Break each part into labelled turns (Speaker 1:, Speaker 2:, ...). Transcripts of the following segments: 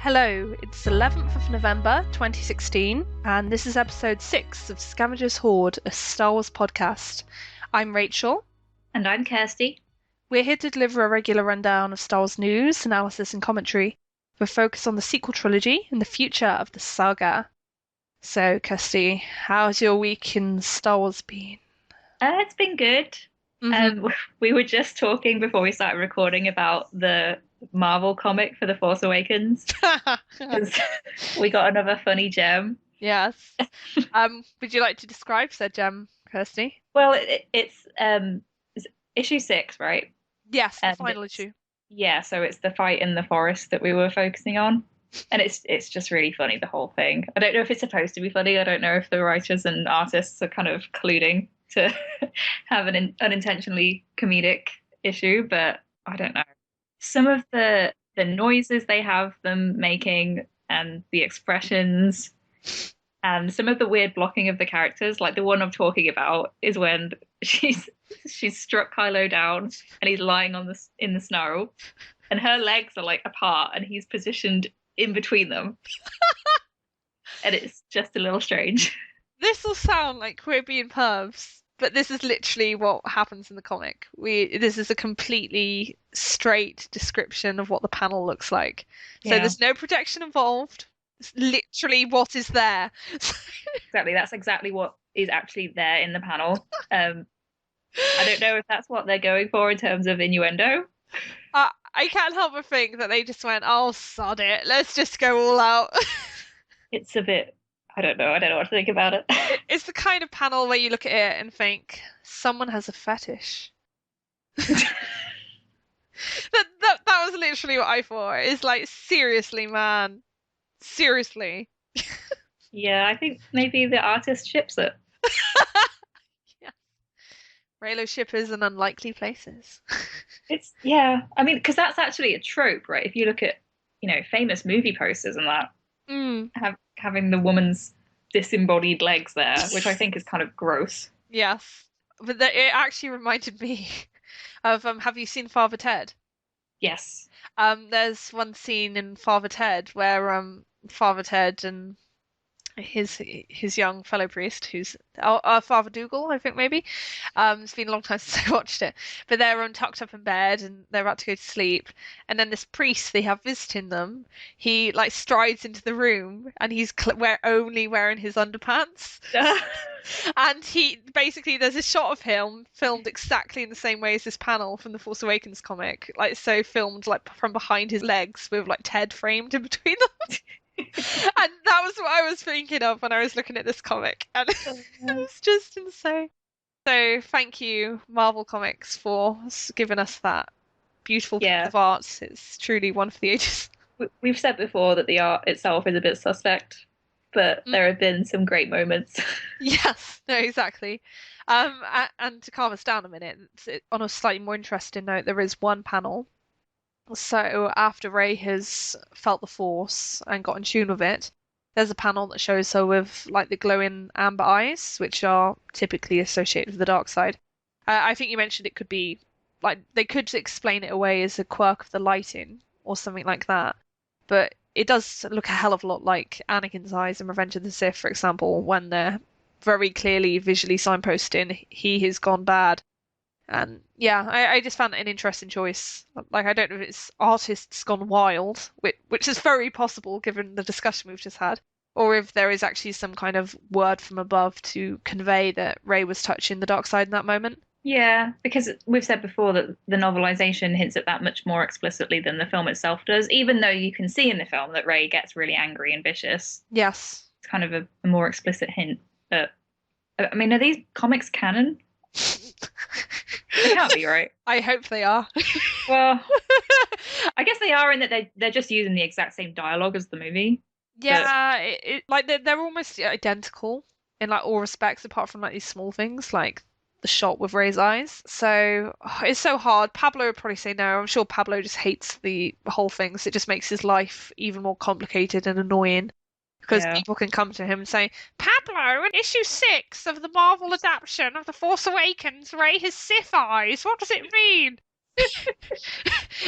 Speaker 1: Hello, it's 11th of November 2016, and this is episode 6 of Scavenger's Hoard, a Star Wars podcast. I'm Rachel.
Speaker 2: And I'm Kirsty.
Speaker 1: We're here to deliver a regular rundown of Star Wars news, analysis, and commentary, with a focus on the sequel trilogy and the future of the saga. So, Kirsty, how's your week in Star Wars been?
Speaker 2: It's been good. We were just talking before we started recording about the Marvel comic for The Force Awakens. We got another funny gem.
Speaker 1: Yes. Would you like to describe said gem, Kirsty?
Speaker 2: Well, it's issue 6, right?
Speaker 1: Yes, the final issue.
Speaker 2: Yeah, so it's the fight in the forest that we were focusing on. And it's just really funny, the whole thing. I don't know if it's supposed to be funny. I don't know if the writers and artists are kind of colluding to have an unintentionally comedic issue, but I don't know. Some of the noises they have them making and the expressions and some of the weird blocking of the characters, like the one I'm talking about is when she's struck Kylo down and he's lying in the snow and her legs are like apart and he's positioned in between them. And it's just a little strange.
Speaker 1: This will sound like we're being pervs, but this is literally what happens in the comic. This is a completely straight description of what the panel looks like. So there's no projection involved. It's literally what is there.
Speaker 2: Exactly. That's exactly what is actually there in the panel. I don't know if that's what they're going for in terms of innuendo.
Speaker 1: I can't help but think that they just went, oh, sod it. Let's just go all out.
Speaker 2: It's a bit... I don't know what to think about it.
Speaker 1: It's the kind of panel where you look at it and think, someone has a fetish. that was literally what I thought. It's like, seriously, man. Seriously.
Speaker 2: Yeah, I think maybe the artist ships it.
Speaker 1: Yeah. Reylo shippers in unlikely places.
Speaker 2: I mean, because that's actually a trope, right? If you look at, famous movie posters and that, having the woman's disembodied legs there, which I think is kind of gross.
Speaker 1: Yes, but it actually reminded me of have you seen Father Ted?
Speaker 2: Yes.
Speaker 1: There's one scene in Father Ted where Father Ted and his young fellow priest, who's Father Dougal, I think maybe. It's been a long time since I watched it, but they're tucked up in bed and they're about to go to sleep, and then this priest they have visiting them, he like strides into the room and he's only wearing his underpants. And he basically, there's a shot of him filmed exactly in the same way as this panel from the Force Awakens comic, like so filmed like from behind his legs with like Ted framed in between them. And that was what I was thinking of when I was looking at this comic, and it was just insane. So thank you, Marvel Comics, for giving us that beautiful piece of art. It's truly one for the ages.
Speaker 2: We've said before that the art itself is a bit suspect, but there have been some great moments.
Speaker 1: Yes, no, exactly. And to calm us down a minute, on a slightly more interesting note, there is one panel. So after Rey has felt the Force and got in tune with it, there's a panel that shows her with like the glowing amber eyes, which are typically associated with the dark side. I think you mentioned it could be like they could explain it away as a quirk of the lighting or something like that, but it does look a hell of a lot like Anakin's eyes in Revenge of the Sith, for example, when they're very clearly visually signposting he has gone bad. And yeah, I just found it an interesting choice. Like, I don't know if it's artists gone wild, which is very possible given the discussion we've just had, or if there is actually some kind of word from above to convey that Rey was touching the dark side in that moment.
Speaker 2: Yeah, because we've said before that the novelization hints at that much more explicitly than the film itself does, even though you can see in the film that Rey gets really angry and vicious.
Speaker 1: Yes.
Speaker 2: It's kind of a more explicit hint. But, I mean, are these comics canon? They can't be, right?
Speaker 1: I hope they are.
Speaker 2: Well, I guess they are in that they're just using the exact same dialogue as the movie.
Speaker 1: Yeah, like they're almost identical in like all respects, apart from like these small things, like the shot with Rey's eyes. So it's so hard. Pablo would probably say no. I'm sure Pablo just hates the whole thing, so it just makes his life even more complicated and annoying. Because people can come to him and say, Pablo, in issue 6 of the Marvel adaptation of The Force Awakens, Rey has Sith eyes. What does it mean?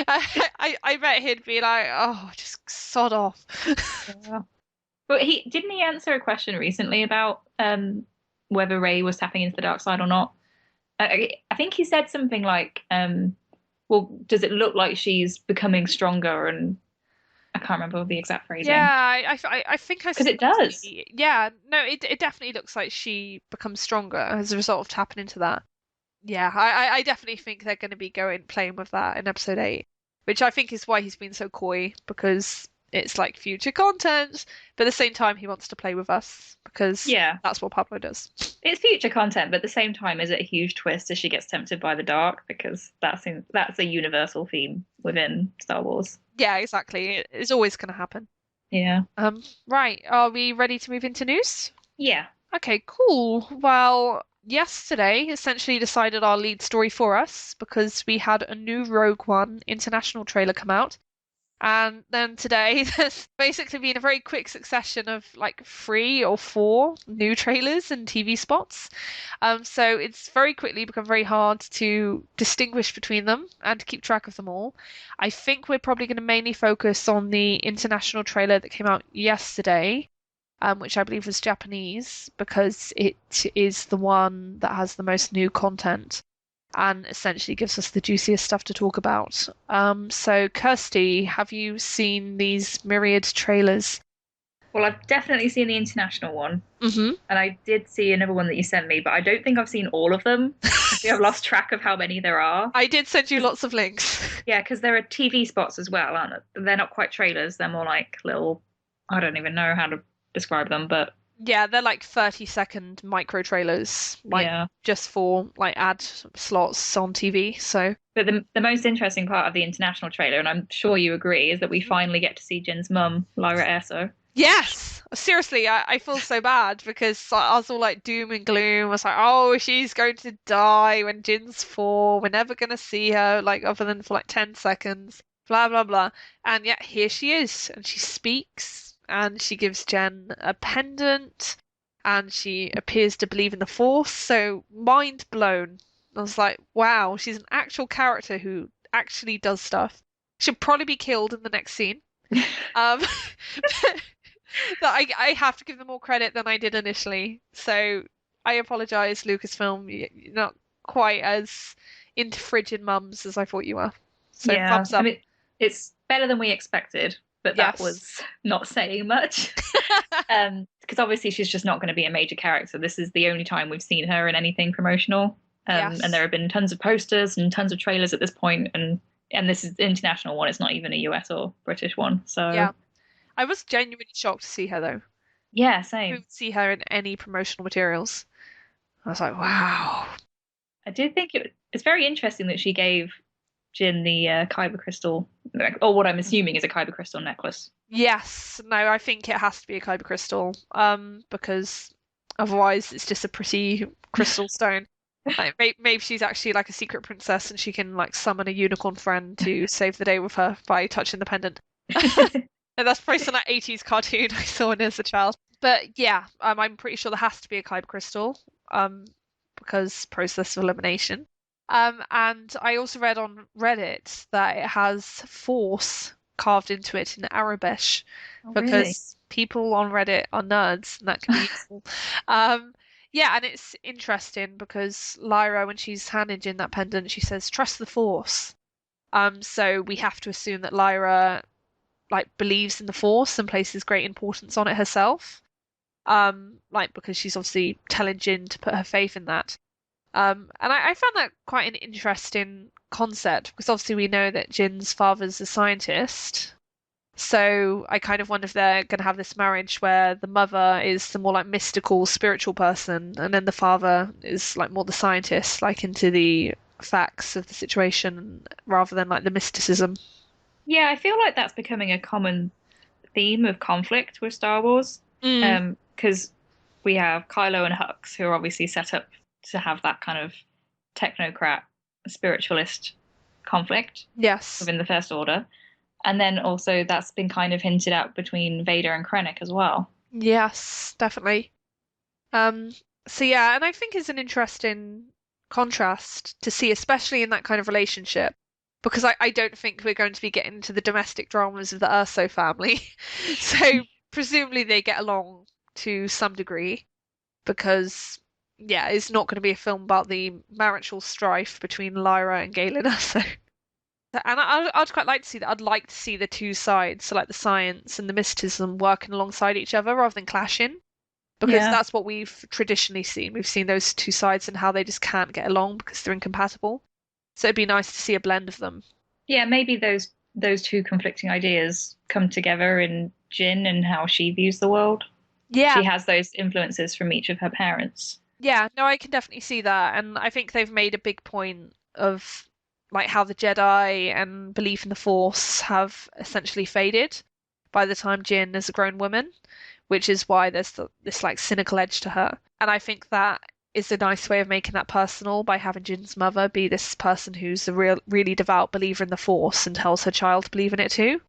Speaker 1: I bet he'd be like, oh, just sod off.
Speaker 2: Yeah. But he didn't he answer a question recently about whether Rey was tapping into the dark side or not. I think he said something like, well, does it look like she's becoming stronger? And I can't remember the exact
Speaker 1: Yeah,
Speaker 2: phrasing.
Speaker 1: I think I
Speaker 2: Because
Speaker 1: saw
Speaker 2: it
Speaker 1: that
Speaker 2: does.
Speaker 1: too. Yeah, no, it definitely looks like she becomes stronger as a result of tapping into that. Yeah, I definitely think they're going to be going playing with that in episode 8, which I think is why he's been so coy because it's like future content, but at the same time he wants to play with us because
Speaker 2: Yeah.
Speaker 1: that's what Pablo does.
Speaker 2: It's future content, but at the same time, is it a huge twist as she gets tempted by the dark? Because that's a universal theme within Star Wars.
Speaker 1: Yeah, exactly. It's always going to happen.
Speaker 2: Yeah.
Speaker 1: Right, are we ready to move into news?
Speaker 2: Yeah.
Speaker 1: Okay, cool. Well, yesterday essentially decided our lead story for us because we had a new Rogue One international trailer come out. And then today, there's basically been a very quick succession of like 3 or 4 new trailers and TV spots. So it's very quickly become very hard to distinguish between them and to keep track of them all. I think we're probably going to mainly focus on the international trailer that came out yesterday, which I believe was Japanese, because it is the one that has the most new content and essentially gives us the juiciest stuff to talk about. So, Kirsty, have you seen these myriad trailers?
Speaker 2: Well, I've definitely seen the international one,
Speaker 1: Mm-hmm.
Speaker 2: and I did see another one that you sent me, but I don't think I've seen all of them. I think I've lost track of how many there are.
Speaker 1: I did send you
Speaker 2: 'Cause-
Speaker 1: lots of links.
Speaker 2: Yeah, because there are TV spots as well, aren't there? They're not quite trailers. They're more like little. I don't even know how to describe them, but
Speaker 1: Yeah, they're like 30-second micro trailers, like
Speaker 2: yeah.
Speaker 1: just for like ad slots on TV. So,
Speaker 2: But the most interesting part of the international trailer, and I'm sure you agree, is that we finally get to see Jin's mum, Lyra Erso.
Speaker 1: yes, seriously, I feel so bad because I was all like doom and gloom. I was like, oh, she's going to die when Jin's 4. We're never going to see her, like, other than for like 10 seconds, blah, blah, blah. And yet here she is, and she speaks, and she gives Jen a pendant, and she appears to believe in the Force. So, mind blown. I was like, wow, she's an actual character who actually does stuff. She'll probably be killed in the next scene. Um, that I have to give them more credit than I did initially. So I apologize, Lucasfilm. You're not quite as into frigid mums as I thought you were. So
Speaker 2: Yeah,
Speaker 1: thumbs
Speaker 2: I
Speaker 1: up.
Speaker 2: mean, it's better than we expected, but that
Speaker 1: Yes.
Speaker 2: was not saying much. Because obviously she's just not going to be a major character. This is the only time we've seen her in anything promotional. And there
Speaker 1: Yes.
Speaker 2: have been tons of posters and tons of trailers at this point, and this is the international one. It's not even a US or British one. So
Speaker 1: Yeah. I was genuinely shocked to see her though.
Speaker 2: yeah,
Speaker 1: I
Speaker 2: same.
Speaker 1: didn't see her in any promotional materials. I was like, wow.
Speaker 2: I did think it's very interesting that she gave Jin the kyber crystal, or what I'm assuming is a kyber crystal necklace.
Speaker 1: Yes. No, I think it has to be a kyber crystal. Because otherwise it's just a pretty crystal stone. Like maybe she's actually like a secret princess and she can like summon a unicorn friend to save the day with her by touching the pendant. And that's probably some like 80s cartoon I saw when I was a child. But yeah, I'm pretty sure there has to be a kyber crystal, because process of elimination. And I also read on Reddit that it has Force carved into it in Arabish
Speaker 2: Oh, really?
Speaker 1: because people on Reddit are nerds and that can be useful. Um, yeah, and it's interesting because Lyra, when she's handing in that pendant, she says, "Trust the Force." So we have to assume that Lyra like believes in the Force and places great importance on it herself. Like because she's obviously telling Jin to put her faith in that. And I found that quite an interesting concept because obviously we know that Jin's father's a scientist. So I kind of wonder if they're going to have this marriage where the mother is the more like mystical, spiritual person, and then the father is like more the scientist, like into the facts of the situation rather than like the mysticism.
Speaker 2: Yeah, I feel like that's becoming a common theme of conflict with Star Wars.
Speaker 1: Mm,
Speaker 2: Because we have Kylo and Hux, who are obviously set up to have that kind of technocrat spiritualist conflict
Speaker 1: yes.
Speaker 2: within the First Order. And then also that's been kind of hinted at between Vader and Krennic as well.
Speaker 1: Yes, definitely. Um, so yeah, and I think it's an interesting contrast to see, especially in that kind of relationship. because I don't think we're going to be getting into the domestic dramas of the Urso family. So presumably they get along to some degree because yeah, it's not going to be a film about the marital strife between Lyra and Galen Urso. And I'd quite like to see that. I'd like to see the two sides, so like the science and the mysticism working alongside each other rather than clashing, because
Speaker 2: Yeah.
Speaker 1: that's what we've traditionally seen. We've seen those two sides and how they just can't get along because they're incompatible. So it'd be nice to see a blend of them.
Speaker 2: Yeah, maybe those two conflicting ideas come together in Jin and how she views the world.
Speaker 1: Yeah,
Speaker 2: She has those influences from each of her parents.
Speaker 1: yeah, no, I can definitely see that. And I think they've made a big point of like how the Jedi and belief in the Force have essentially faded by the time Jin is a grown woman, which is why there's this like cynical edge to her. And I think that is a nice way of making that personal by having Jin's mother be this person who's a really devout believer in the Force and tells her child to believe in it too.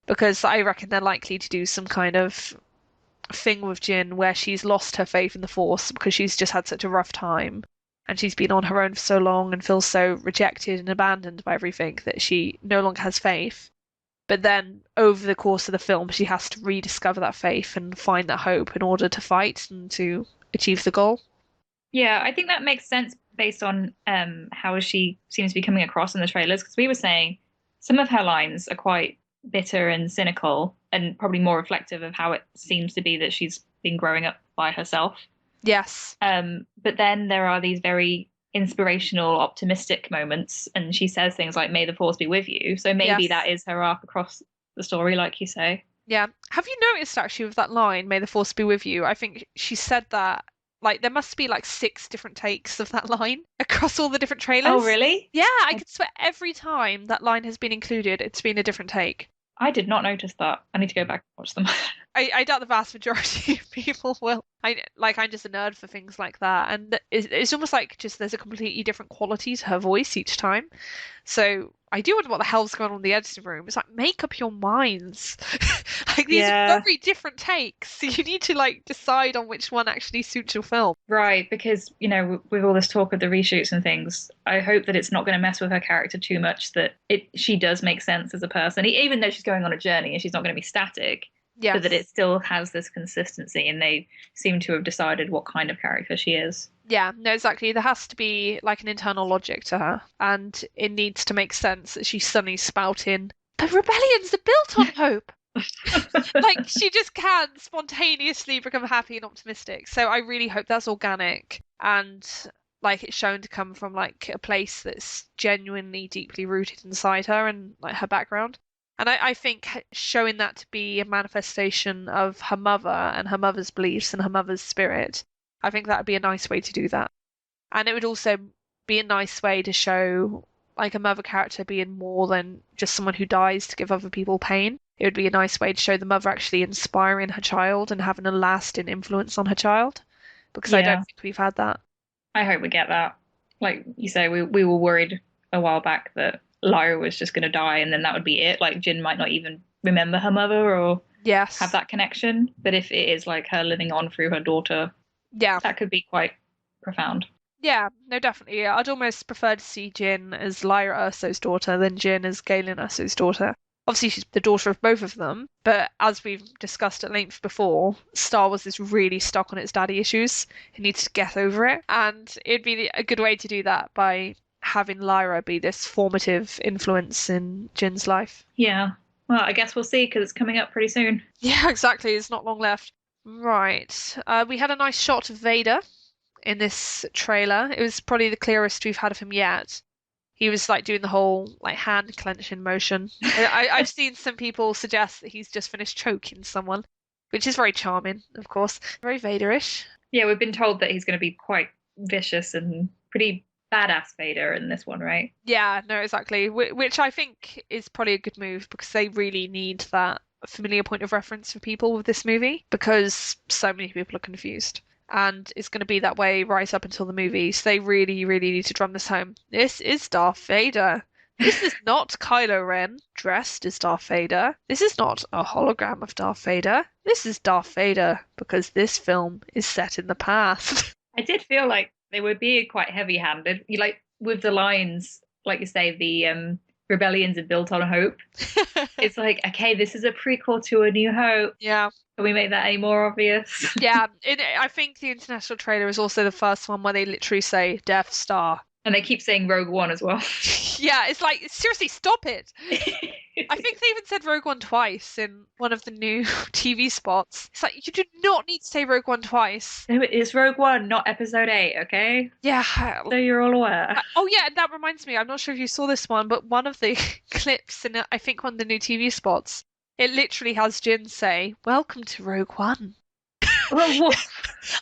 Speaker 1: Because I reckon they're likely to do some kind of thing with Jin where she's lost her faith in the Force because she's just had such a rough time and she's been on her own for so long and feels so rejected and abandoned by everything that she no longer has faith. But then over the course of the film, she has to rediscover that faith and find that hope in order to fight and to achieve the goal.
Speaker 2: Yeah, I think that makes sense based on how she seems to be coming across in the trailers. Because we were saying some of her lines are quite bitter and cynical, and probably more reflective of how it seems to be that she's been growing up by herself.
Speaker 1: Yes.
Speaker 2: But then there are these very inspirational, optimistic moments, and she says things like, "May the force be with you." So maybe
Speaker 1: Yes.
Speaker 2: that is her arc across the story, like you say.
Speaker 1: Yeah. Have you noticed actually with that line, "May the force be with you"? I think she said that like there must be like six different takes of that line across all the different
Speaker 2: Oh,
Speaker 1: trailers.
Speaker 2: really?
Speaker 1: Yeah, I
Speaker 2: I,
Speaker 1: could swear every time that line has been included, it's been a different take.
Speaker 2: I did not notice that. I need to go back and watch them.
Speaker 1: I doubt the vast majority of people will. I'm just a nerd for things like that, and it's almost like just there's a completely different quality to her voice each time. So I do wonder what the hell's going on in the editing room. It's like make up your minds. Like these are
Speaker 2: Yeah.
Speaker 1: very different takes. So you need to like decide on which one actually suits your film.
Speaker 2: Right, because with all this talk of the reshoots and things, I hope that it's not going to mess with her character too much. That she does make sense as a person, even though she's going on a journey and she's not going to be static, but that it
Speaker 1: Yes.
Speaker 2: still has this consistency. And they seem to have decided what kind of character she is.
Speaker 1: Yeah, no, exactly. There has to be like an internal logic to her, and it needs to make sense that she's suddenly spouting, but rebellions are built on hope. Like she just can spontaneously become happy and optimistic. So I really hope that's organic and like it's shown to come from like a place that's genuinely deeply rooted inside her and like her background. And I think showing that to be a manifestation of her mother and her mother's beliefs and her mother's spirit, I think that would be a nice way to do that. And it would also be a nice way to show like a mother character being more than just someone who dies to give other people pain. It would be a nice way to show the mother actually inspiring her child and having a lasting influence on her child. Because I don't
Speaker 2: Yeah,
Speaker 1: think we've had that.
Speaker 2: I hope we get that. Like you say, we were worried a while back that Lyra was just going to die and then that would be it. Like Jin might not even remember her mother or have
Speaker 1: Yes.
Speaker 2: that connection. But if it is like her living on through her daughter,
Speaker 1: Yeah.
Speaker 2: that could be quite profound.
Speaker 1: Yeah. No, definitely. Yeah. I'd almost prefer to see Jin as Lyra Urso's daughter than Jin as Galen Urso's daughter. Obviously, she's the daughter of both of them, but as we've discussed at length before, Star Wars is really stuck on its daddy issues. It needs to get over it, and it'd be a good way to do that by having Lyra be this formative influence in Jin's life.
Speaker 2: Yeah. Well, I guess we'll see because it's coming up pretty soon.
Speaker 1: Yeah, exactly. There's not long left. Right. We had a nice shot of Vader in this trailer. It was probably the clearest we've had of him yet. He was like doing the whole like hand clenching motion. I've seen some people suggest that he's just finished choking someone, which is very charming, of course. Very Vaderish.
Speaker 2: Yeah, we've been told that he's going to be quite vicious and pretty badass Vader in this one, right?
Speaker 1: Yeah, no, exactly. Which I think is probably a good move because they really need that familiar point of reference for people with this movie because so many people are confused. And it's going to be that way right up until the movies. They really, really need to drum this home. This is Darth Vader. This is not Kylo Ren dressed as Darth Vader. This is not a hologram of Darth Vader. This is Darth Vader because this film is set in the past.
Speaker 2: I did feel like they were being quite heavy-handed. You like with the lines, like you say, the rebellions are built on hope. It's like, okay, this is a prequel to A New Hope.
Speaker 1: Yeah.
Speaker 2: Can we make that any more obvious?
Speaker 1: Yeah, I think the international trailer is also the first one where they literally say Death Star.
Speaker 2: And they keep saying Rogue One as well.
Speaker 1: Yeah, it's like, seriously, stop it. I think they even said Rogue One twice in one of the new TV spots. It's like, you do not need to say Rogue One twice.
Speaker 2: No, it's Rogue One, not Episode 8, okay?
Speaker 1: Yeah.
Speaker 2: So you're all aware.
Speaker 1: Oh, yeah, and that reminds me, I'm not sure if you saw this one, but one of the clips in, I think, one of the new TV spots, it literally has Jin say, "Welcome to Rogue One."
Speaker 2: Well,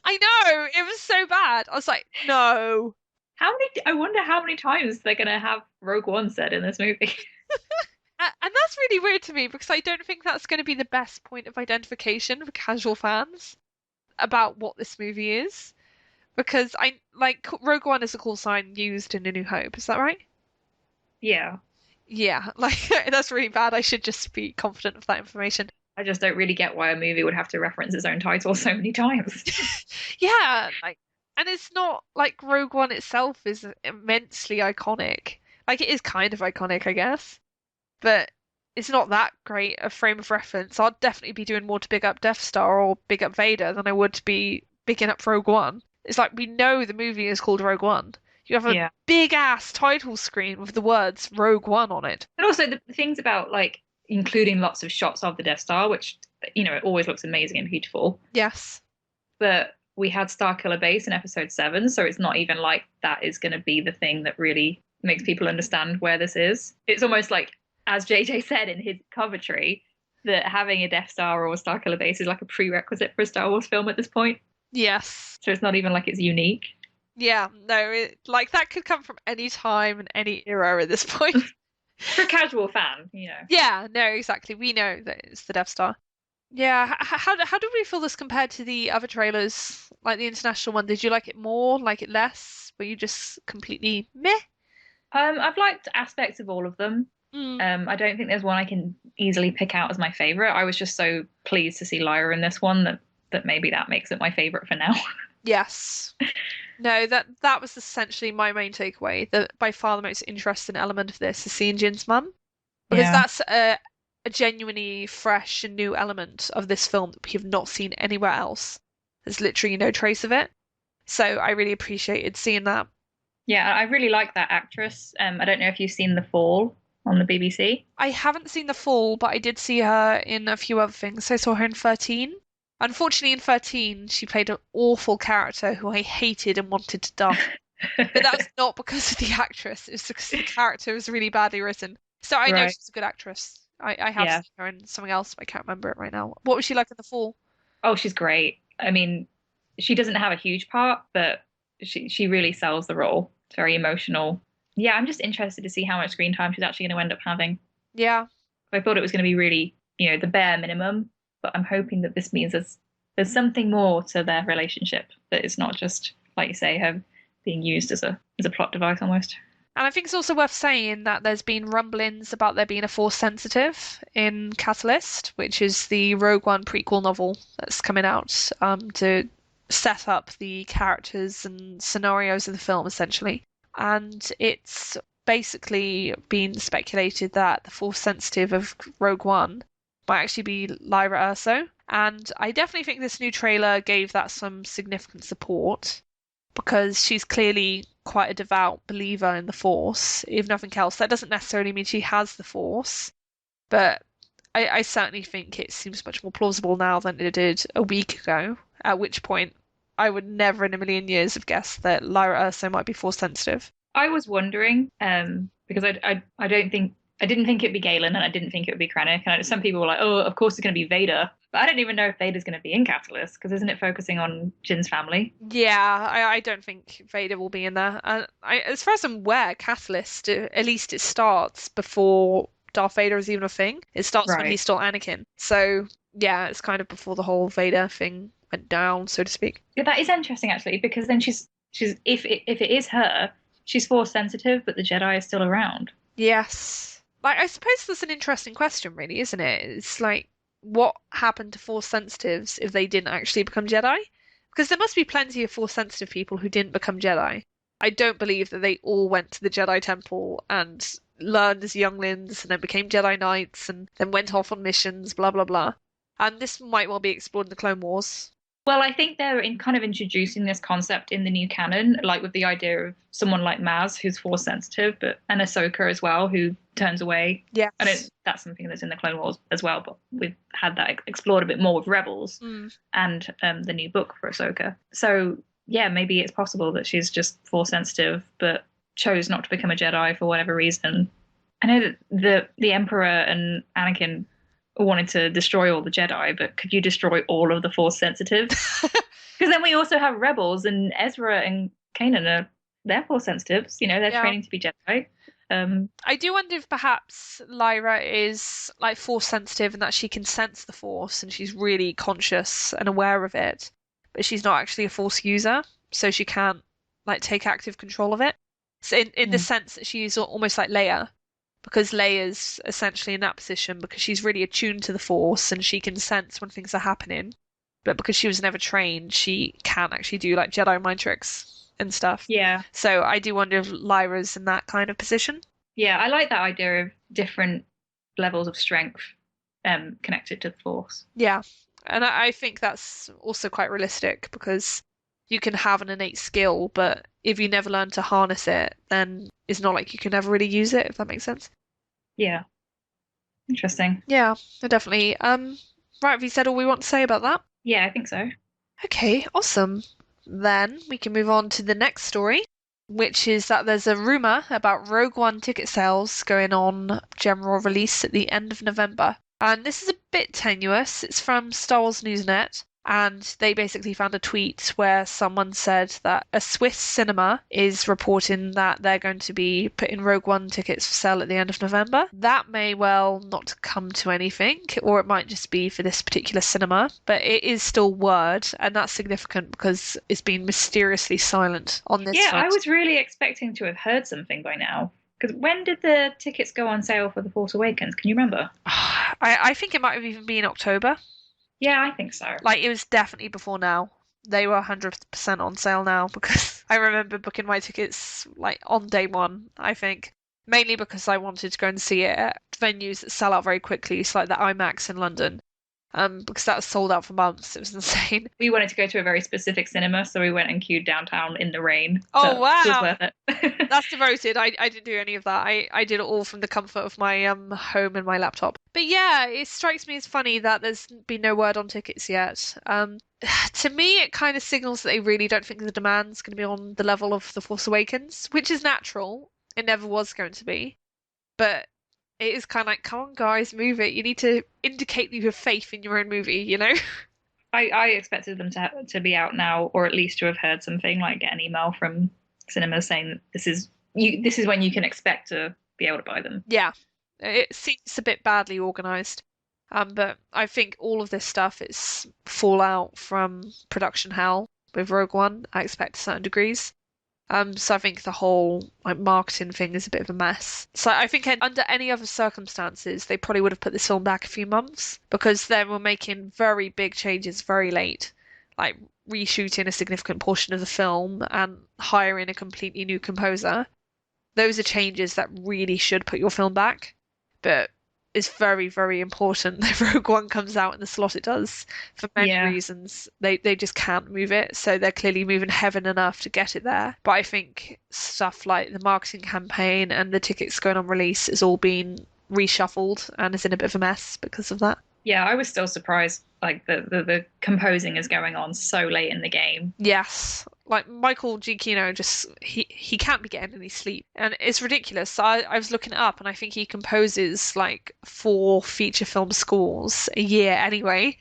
Speaker 1: I know, it was so bad. I was like, no.
Speaker 2: I wonder how many times they're going to have Rogue One said in this movie.
Speaker 1: And that's really weird to me because I don't think that's going to be the best point of identification for casual fans about what this movie is. Because I like Rogue One is a call sign used in A New Hope, is that right?
Speaker 2: Yeah.
Speaker 1: Yeah, like that's really bad. I should just be confident of that information.
Speaker 2: I just don't really get why a movie would have to reference its own title so many times.
Speaker 1: Yeah, like, and it's not like Rogue One itself is immensely iconic. Like it is kind of iconic, I guess, but it's not that great a frame of reference. I'd definitely be doing more to big up Death Star or big up Vader than I would to be bigging up Rogue One. It's like we know the movie is called Rogue One. You have a
Speaker 2: Yeah.
Speaker 1: big ass title screen with the words Rogue One on it.
Speaker 2: And also the things about like including lots of shots of the Death Star, which it always looks amazing and beautiful.
Speaker 1: Yes.
Speaker 2: But we had Starkiller Base in episode 7, so it's not even like that is going to be the thing that really makes people understand where this is. It's almost like, as JJ said in his commentary, that having a Death Star or a Starkiller Base is like a prerequisite for a Star Wars film at this point.
Speaker 1: Yes.
Speaker 2: So it's not even like it's unique.
Speaker 1: Yeah, no, like that could come from any time and any era at this point.
Speaker 2: For a casual fan,
Speaker 1: Yeah, no, exactly. We know that it's the Death Star. Yeah, how do we feel this compared to the other trailers, like the international one? Did you like it more, like it less? Were you just completely meh?
Speaker 2: I've liked aspects of all of them. I don't think there's one I can easily pick out as my favorite. I was just so pleased to see Lyra in this one that maybe that makes it my favorite for now.
Speaker 1: Yes. No, that was essentially my main takeaway. That by far the most interesting element of this is seeing Jin's mum, because
Speaker 2: Yeah.
Speaker 1: that's a genuinely fresh and new element of this film that we have not seen anywhere else. There's literally no trace of it. So I really appreciated seeing that.
Speaker 2: Yeah, I really like that actress. I don't know if you've seen The Fall on the BBC.
Speaker 1: I haven't seen The Fall, but I did see her in a few other things. I saw her in 13. Unfortunately, in 13, she played an awful character who I hated and wanted to die. But that's not because of the actress. It's because the character was really badly written. So I know
Speaker 2: Right.
Speaker 1: she's a good actress. I have
Speaker 2: Yeah.
Speaker 1: seen her in something else, but I can't remember it right now. What was she like in The Fall?
Speaker 2: Oh, she's great. I mean, she doesn't have a huge part, but she really sells the role. It's very emotional. Yeah, I'm just interested to see how much screen time she's actually going to end up having.
Speaker 1: Yeah.
Speaker 2: I thought it was going to be really, the bare minimum, but I'm hoping that this means there's something more to their relationship, that it's not just, like you say, her being used as a plot device almost.
Speaker 1: And I think it's also worth saying that there's been rumblings about there being a Force sensitive in Catalyst, which is the Rogue One prequel novel that's coming out to set up the characters and scenarios of the film, essentially. And it's basically been speculated that the Force sensitive of Rogue One might actually be Lyra Erso. And I definitely think this new trailer gave that some significant support because she's clearly quite a devout believer in the Force, if nothing else. That doesn't necessarily mean she has the Force, but I certainly think it seems much more plausible now than it did a week ago, at which point I would never in a million years have guessed that Lyra Erso might be Force sensitive.
Speaker 2: I was wondering, because I didn't think it'd be Galen and I didn't think it would be Krennic. And some people were like, oh, of course it's going to be Vader. But I don't even know if Vader's going to be in Catalyst, because isn't it focusing on Jin's family?
Speaker 1: Yeah, I don't think Vader will be in there. As far as I'm aware, Catalyst, at least it starts before Darth Vader is even a thing. It starts when
Speaker 2: Right.
Speaker 1: he's still Anakin. So, yeah, it's kind of before the whole Vader thing went down, so to speak.
Speaker 2: Yeah, that is interesting actually, because then she's if it is her, she's Force sensitive, but the Jedi is still around.
Speaker 1: Yes. Like, I suppose that's an interesting question, really, isn't it? It's like, what happened to Force sensitives if they didn't actually become Jedi? Because there must be plenty of Force sensitive people who didn't become Jedi. I don't believe that they all went to the Jedi Temple and learned as younglings and then became Jedi Knights and then went off on missions, blah blah blah. And this might well be explored in the Clone Wars.
Speaker 2: Well, I think they're in kind of introducing this concept in the new canon, like with the idea of someone like Maz who's force sensitive, but and Ahsoka as well, who turns away.
Speaker 1: Yes.
Speaker 2: I don't. That's something that's in the Clone Wars as well, but we've had that explored a bit more with Rebels and the new book for Ahsoka. So yeah, maybe it's possible that she's just force sensitive, but chose not to become a Jedi for whatever reason. I know that the Emperor and Anakin wanted to destroy all the Jedi, but could you destroy all of the Force sensitives? Because then we also have Rebels, and Ezra and Kanan are they're Force sensitives. You know, they're training to be Jedi.
Speaker 1: I do wonder if perhaps Lyra is like Force sensitive and that she can sense the Force and she's really conscious and aware of it, but she's not actually a Force user, so she can't like take active control of it. So in the sense that she's almost like Leia, because Leia's essentially in that position because she's really attuned to the Force and she can sense when things are happening. But because she was never trained, she can't actually do like Jedi mind tricks and stuff.
Speaker 2: Yeah.
Speaker 1: So I do wonder if Lyra's in that kind of position.
Speaker 2: Yeah, I like that idea of different levels of strength connected to the Force.
Speaker 1: Yeah. And I think that's also quite realistic because you can have an innate skill, but if you never learn to harness it, then it's not like you can ever really use it, if that makes sense.
Speaker 2: Yeah. Interesting.
Speaker 1: Yeah, definitely. Right, have you said all we want to say about that?
Speaker 2: Yeah, I think so.
Speaker 1: Okay, awesome. Then we can move on to the next story, which is that there's a rumor about Rogue One ticket sales going on general release at the end of November. And this is a bit tenuous. It's from Star Wars Newsnet. And they basically found a tweet where someone said that a Swiss cinema is reporting that they're going to be putting Rogue One tickets for sale at the end of November. That may well not come to anything, or it might just be for this particular cinema, but it is still word, and that's significant because it's been mysteriously silent on this front.
Speaker 2: I was really expecting to have heard something by now. Because when did the tickets go on sale for The Force Awakens? Can you remember?
Speaker 1: I think it might have even been October.
Speaker 2: Yeah, I think so.
Speaker 1: Like, it was definitely before now. They were 100% on sale now because I remember booking my tickets like on day one, I think. Mainly because I wanted to go and see it at venues that sell out very quickly, so like the IMAX in London. Because that was sold out for months. It was insane.
Speaker 2: We wanted to go to a very specific cinema, so we went and queued downtown in the rain.
Speaker 1: Oh, wow.
Speaker 2: It was worth it.
Speaker 1: That's devoted. I didn't do any of that. I did it all from the comfort of my home and my laptop. But yeah, it strikes me as funny that there's been no word on tickets yet. To me, it kind of signals that they really don't think the demand's going to be on the level of The Force Awakens, which is natural. It never was going to be. But it is kind of like, come on, guys, move it. You need to indicate that you have faith in your own movie, you know?
Speaker 2: I expected them to be out now, or at least to have heard something, like get an email from cinemas saying that this is when you can expect to be able to buy them.
Speaker 1: Yeah, it seems a bit badly organised. But I think all of this stuff is fallout from production hell with Rogue One, I expect to certain degrees. So I think the whole like marketing thing is a bit of a mess. So I think under any other circumstances, they probably would have put this film back a few months because they were making very big changes very late, like reshooting a significant portion of the film and hiring a completely new composer. Those are changes that really should put your film back, but it's very, very important that Rogue One comes out in the slot it does for many reasons. They just can't move it, so they're clearly moving heaven and earth to get it there. But I think stuff like the marketing campaign and the tickets going on release is all being reshuffled and is in a bit of a mess because of that.
Speaker 2: Yeah, I was still surprised. Like the composing is going on so late in the game.
Speaker 1: Yes, like Michael Giacchino just he can't be getting any sleep, and it's ridiculous. So I was looking it up, and I think he composes like 4 feature film scores a year anyway.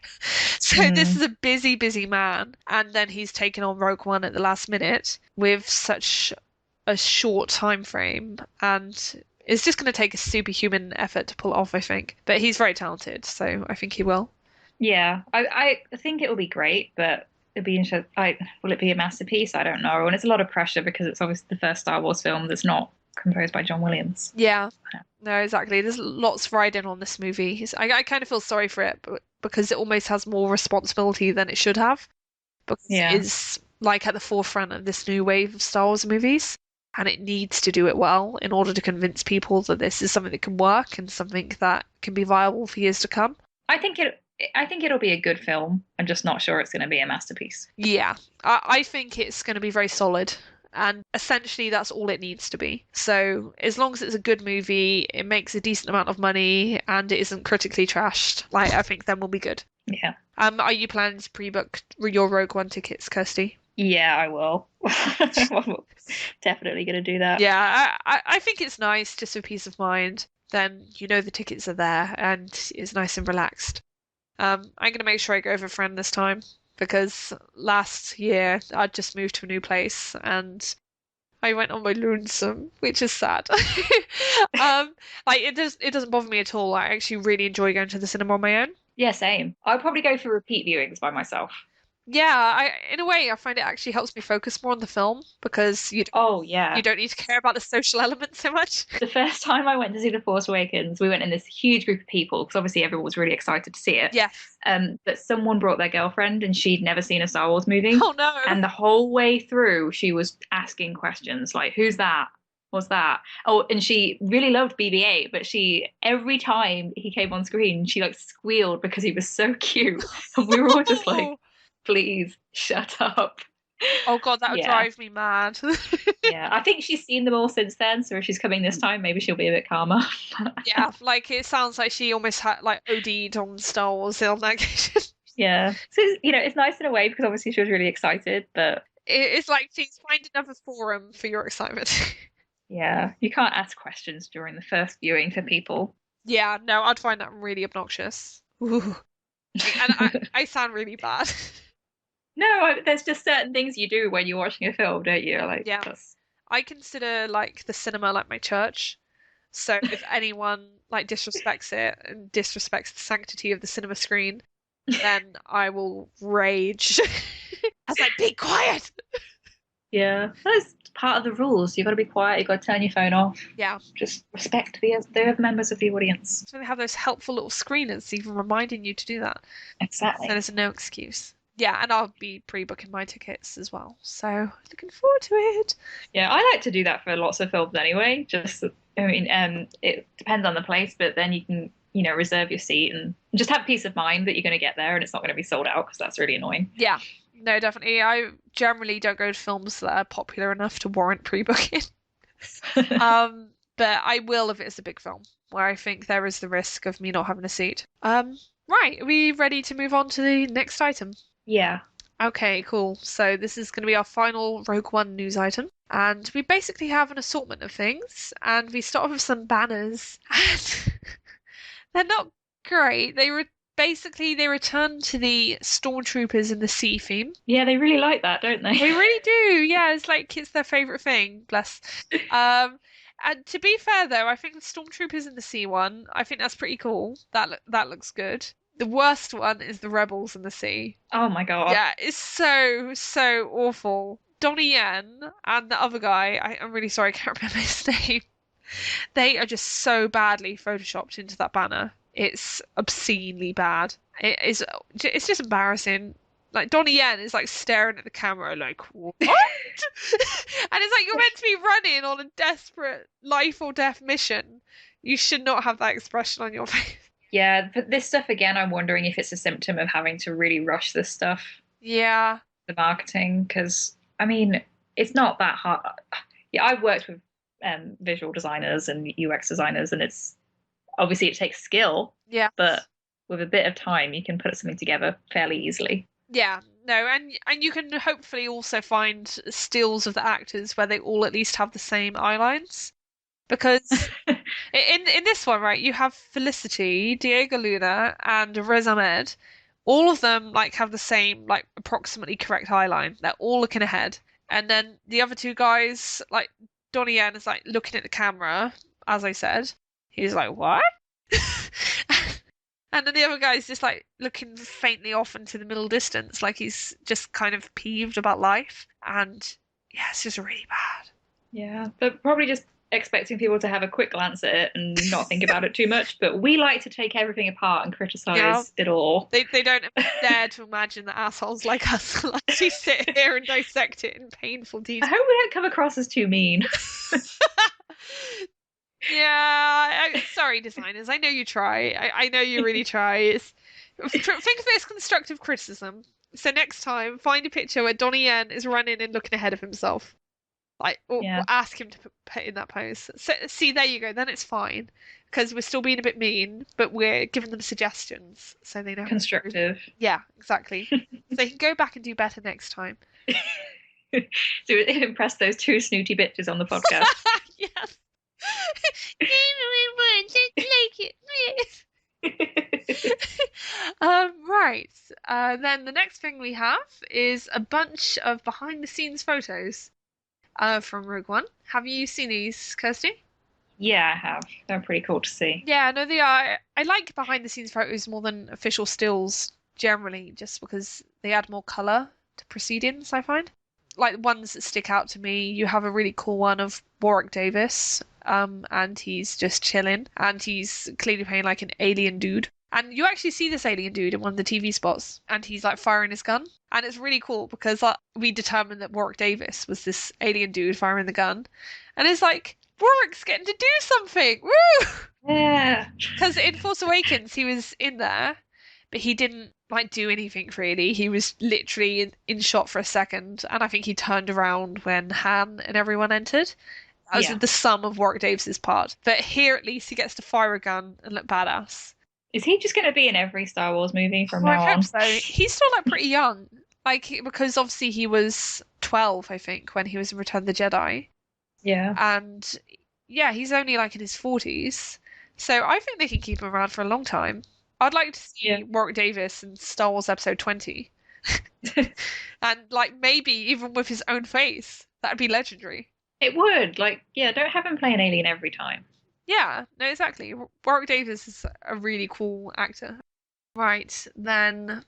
Speaker 1: So this is a busy, busy man, and then he's taken on Rogue One at the last minute with such a short time frame, and it's just going to take a superhuman effort to pull it off, I think. But he's very talented, so I think he will.
Speaker 2: Yeah, I think it will be great, but it'll be interesting. Will it be a masterpiece? I don't know. And it's a lot of pressure because it's obviously the first Star Wars film that's not composed by John Williams.
Speaker 1: Yeah, no, exactly. There's lots riding on this movie. I kind of feel sorry for it, but because it almost has more responsibility than it should have. Because it is like at the forefront of this new wave of Star Wars movies. and it needs to do it well in order to convince people that this is something that can work and something that can be viable for years to come.
Speaker 2: I think it. I think it'll be a good film. I'm just not sure it's going to be a masterpiece.
Speaker 1: Yeah, I think it's going to be very solid. And essentially, that's all it needs to be. So, as long as it's a good movie, it makes a decent amount of money, and it isn't critically trashed, like, I think then we'll be good.
Speaker 2: Yeah.
Speaker 1: Are you planning to pre-book your Rogue One tickets, Kirsty?
Speaker 2: Yeah, I will. I'm definitely going to do that.
Speaker 1: Yeah, I think it's nice just for peace of mind. Then you know the tickets are there, and it's nice and relaxed. I'm gonna make sure I go with a friend this time because last year I just moved to a new place and I went on my lonesome, which is sad. Like it doesn't bother me at all. I actually really enjoy going to the cinema on my own.
Speaker 2: Yeah, same. I'll probably go for repeat viewings by myself.
Speaker 1: Yeah, I in a way I find it actually helps me focus more on the film because
Speaker 2: Oh,
Speaker 1: you
Speaker 2: yeah.
Speaker 1: don't need to care about the social element so much.
Speaker 2: The first time I went to see The Force Awakens, we went in this huge group of people because obviously everyone was really excited to see it.
Speaker 1: Yes.
Speaker 2: But someone brought their girlfriend and she'd never seen a Star Wars movie.
Speaker 1: Oh no.
Speaker 2: And the whole way through, she was asking questions like, "Who's that? What's that?" Oh, and she really loved BB-8, but she every time he came on screen, she like squealed because he was so cute, and we were all just like, "Please shut up."
Speaker 1: Oh God, that would
Speaker 2: Yeah,
Speaker 1: drive me mad.
Speaker 2: yeah. I think she's seen them all since then, so if she's coming this time, maybe she'll be a bit calmer.
Speaker 1: Yeah, like it sounds like she almost had like OD'd on Star Wars on that occasion.
Speaker 2: Yeah. So, it's nice in a way because obviously she was really excited, but
Speaker 1: It's like she's find another forum for your excitement.
Speaker 2: yeah, you can't ask questions during the first viewing for people.
Speaker 1: Yeah, no, I'd find that really obnoxious. Ooh. And I sound really bad.
Speaker 2: No, there's just certain things you do when you're watching a film, don't you? Like
Speaker 1: Yeah,
Speaker 2: that's
Speaker 1: I consider like the cinema like my church. So if anyone like disrespects it and disrespects the sanctity of the cinema screen, then I will rage. I was like, be quiet.
Speaker 2: yeah, that's part of the rules. You've got to be quiet. You've got to turn your phone off.
Speaker 1: Yeah,
Speaker 2: Just respect the other members of the audience.
Speaker 1: so they have those helpful little screeners even reminding you to do that. So
Speaker 2: Exactly.
Speaker 1: there's no excuse. Yeah, and I'll be pre-booking my tickets as well. So looking forward to it.
Speaker 2: Yeah, I like to do that for lots of films anyway. It depends on the place, but then you can, reserve your seat and just have peace of mind that you're going to get there and it's not going to be sold out because that's really annoying.
Speaker 1: Yeah, no, definitely. I generally don't go to films that are popular enough to warrant pre-booking. But I will if it's a big film where I think there is the risk of me not having a seat. Right, are we ready to move on to the next item?
Speaker 2: Yeah.
Speaker 1: Okay, cool. So this is going to be our final Rogue One news item. And we basically have an assortment of things. And we start off with some banners. And they're not great. Basically they return to the stormtroopers in the sea theme.
Speaker 2: Yeah, they really like that, don't they?
Speaker 1: They really do. Yeah, it's their favorite thing. Bless. And to be fair though, I think the stormtroopers in the sea one, I think that's pretty cool. That looks good. The worst one is the rebels in the sea.
Speaker 2: Oh my God.
Speaker 1: Yeah, it's so awful. Donnie Yen and the other guy, I'm really sorry, I can't remember his name. They are just so badly photoshopped into that banner. It's obscenely bad. It's just embarrassing. Like Donnie Yen is like staring at the camera like what? And it's like you're meant to be running on a desperate life or death mission. You should not have that expression on your face.
Speaker 2: Yeah, but this stuff again, I'm wondering if it's a symptom of having to really rush this stuff,
Speaker 1: Yeah.
Speaker 2: the marketing, because I mean, it's not that hard. Yeah, I've worked with visual designers and UX designers, and it's obviously it takes skill,
Speaker 1: Yeah.
Speaker 2: but with a bit of time, you can put something together fairly easily.
Speaker 1: Yeah, no, and you can hopefully also find stills of the actors where they all at least have the same eye lines. Because in this one, right, you have Felicity, Diego Luna, and Riz Ahmed. All of them like have the same like approximately correct eye line. They're all looking ahead, and then the other two guys, like Donnie Yen, is like looking at the camera. As I said, he's like, "What?" And then the other guy's just like looking faintly off into the middle distance, like he's just kind of peeved about life. And yeah, it's just really bad.
Speaker 2: Yeah, but probably just expecting people to have a quick glance at it and not think about it too much, but we like to take everything apart and
Speaker 1: Yeah.
Speaker 2: criticize it all.
Speaker 1: They don't dare to imagine that assholes like us can actually sit here and dissect it in painful
Speaker 2: I
Speaker 1: detail.
Speaker 2: hope we don't come across as too mean.
Speaker 1: Yeah, sorry, designers. I know you try. I know you really try. Think of it as constructive criticism. So next time, find a picture where Donnie Yen is running and looking ahead of himself. Like, or
Speaker 2: Yeah,
Speaker 1: ask him to put in that pose. So, see, there you go. Then it's fine because we're still being a bit mean, but we're giving them suggestions so they know how to improve.
Speaker 2: constructive.
Speaker 1: Yeah, exactly. So they can go back and do better next time.
Speaker 2: So impress those two snooty bitches on the podcast.
Speaker 1: Yes. Like it. Right. Then the next thing we have is a bunch of behind the scenes photos from Rogue One. Have you seen these, Kirsty?
Speaker 2: Yeah, I have. They're pretty cool to see.
Speaker 1: Yeah, no, they are. I like behind the scenes photos more than official stills generally, just because they add more color to proceedings, I find. Like ones that stick out to me, you have a really cool one of Warwick Davis, and he's just chilling, and he's clearly playing like an alien dude. And you actually see this alien dude in one of the TV spots, and he's like firing his gun. And it's really cool because we determined that Warwick Davis was this alien dude firing the gun. And it's like, Warwick's getting to do something! Woo!
Speaker 2: Yeah.
Speaker 1: Because in Force Awakens, he was in there, but he didn't like do anything really. He was literally in shot for a second, and I think he turned around when Han and everyone entered. That was
Speaker 2: Yeah.
Speaker 1: the sum of Warwick Davis's part. But here, at least, he gets to fire a gun and look badass.
Speaker 2: Is he just going to be in every Star Wars movie from
Speaker 1: Well,
Speaker 2: now
Speaker 1: I hope
Speaker 2: on?
Speaker 1: so. He's still like pretty young, like because obviously he was 12, I think, when he was in Return of the Jedi,
Speaker 2: Yeah.
Speaker 1: and yeah, he's only like in his 40s. So I think they can keep him around for a long time. I'd like to see
Speaker 2: Yeah.
Speaker 1: Warwick Davis in Star Wars Episode 20. And like maybe even with his own face. That'd be legendary.
Speaker 2: It would. Like, yeah, don't have him play an alien every time.
Speaker 1: Yeah, no, exactly. Warwick Davis is a really cool actor. Right, then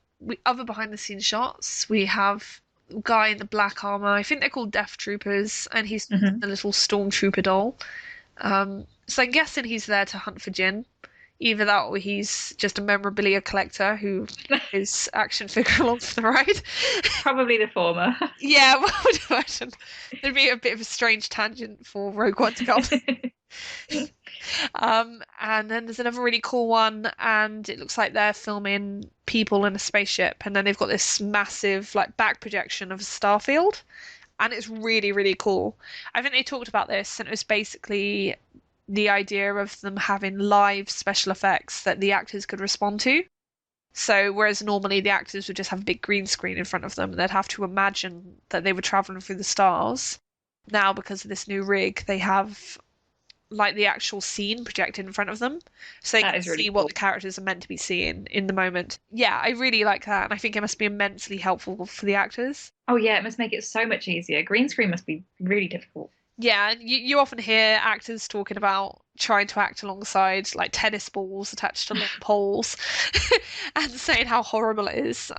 Speaker 1: other behind the scenes shots, we have a guy in the black armor. I think they're called Death Troopers, and he's
Speaker 2: Mhm.
Speaker 1: a little stormtrooper doll. So I'm guessing he's there to hunt for Jin. Either that or he's just a memorabilia collector who is action figure along for the ride.
Speaker 2: Probably the former.
Speaker 1: Yeah, well, I would imagine there'd be a bit of a strange tangent for Rogue One to go on. And then there's another really cool one, and it looks like they're filming people in a spaceship, and then they've got this massive like back projection of a starfield, and it's really, really cool. I think they talked about this, and it was basically the idea of them having live special effects that the actors could respond to. So whereas normally the actors would just have a big green screen in front of them and they'd have to imagine that they were traveling through the stars, now because of this new rig, they have like the actual scene projected in front of them, so they
Speaker 2: That
Speaker 1: can
Speaker 2: is really
Speaker 1: see what
Speaker 2: cool.
Speaker 1: the characters are meant to be seeing in the moment. Yeah, I really like that, and I think it must be immensely helpful for the actors.
Speaker 2: Oh yeah, it must make it so much easier. Green screen must be really difficult.
Speaker 1: Yeah, and you often hear actors talking about trying to act alongside like tennis balls attached to long poles and saying how horrible it is.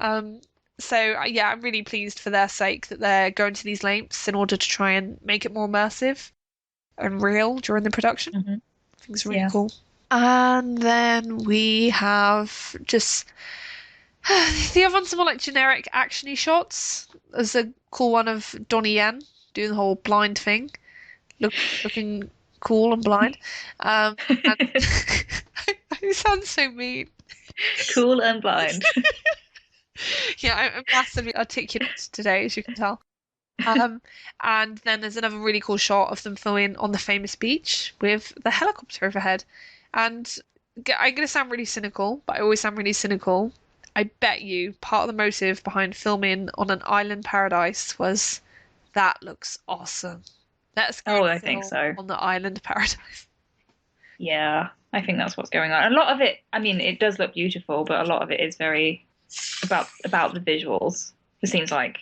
Speaker 1: So yeah, I'm really pleased for their sake that they're going to these lengths in order to try and make it more immersive and real during the production.
Speaker 2: Mhm.
Speaker 1: I think it's really
Speaker 2: Yeah.
Speaker 1: cool. And then we have just the other ones are more like generic actiony shots. There's a cool one of Donnie Yen doing the whole blind thing, looking cool and blind. And I sound so mean.
Speaker 2: Cool and blind.
Speaker 1: Yeah, I'm massively articulate today, as you can tell. And then there's another really cool shot of them filming on the famous beach with the helicopter overhead. And I'm going to sound really cynical, but I always sound really cynical. I bet you part of the motive behind filming on an island paradise was that looks awesome. Let's go
Speaker 2: Oh, I think
Speaker 1: film
Speaker 2: so.
Speaker 1: on the island paradise.
Speaker 2: Yeah, I think that's what's going on. A lot of it, I mean, it does look beautiful, but a lot of it is very about the visuals. It seems like,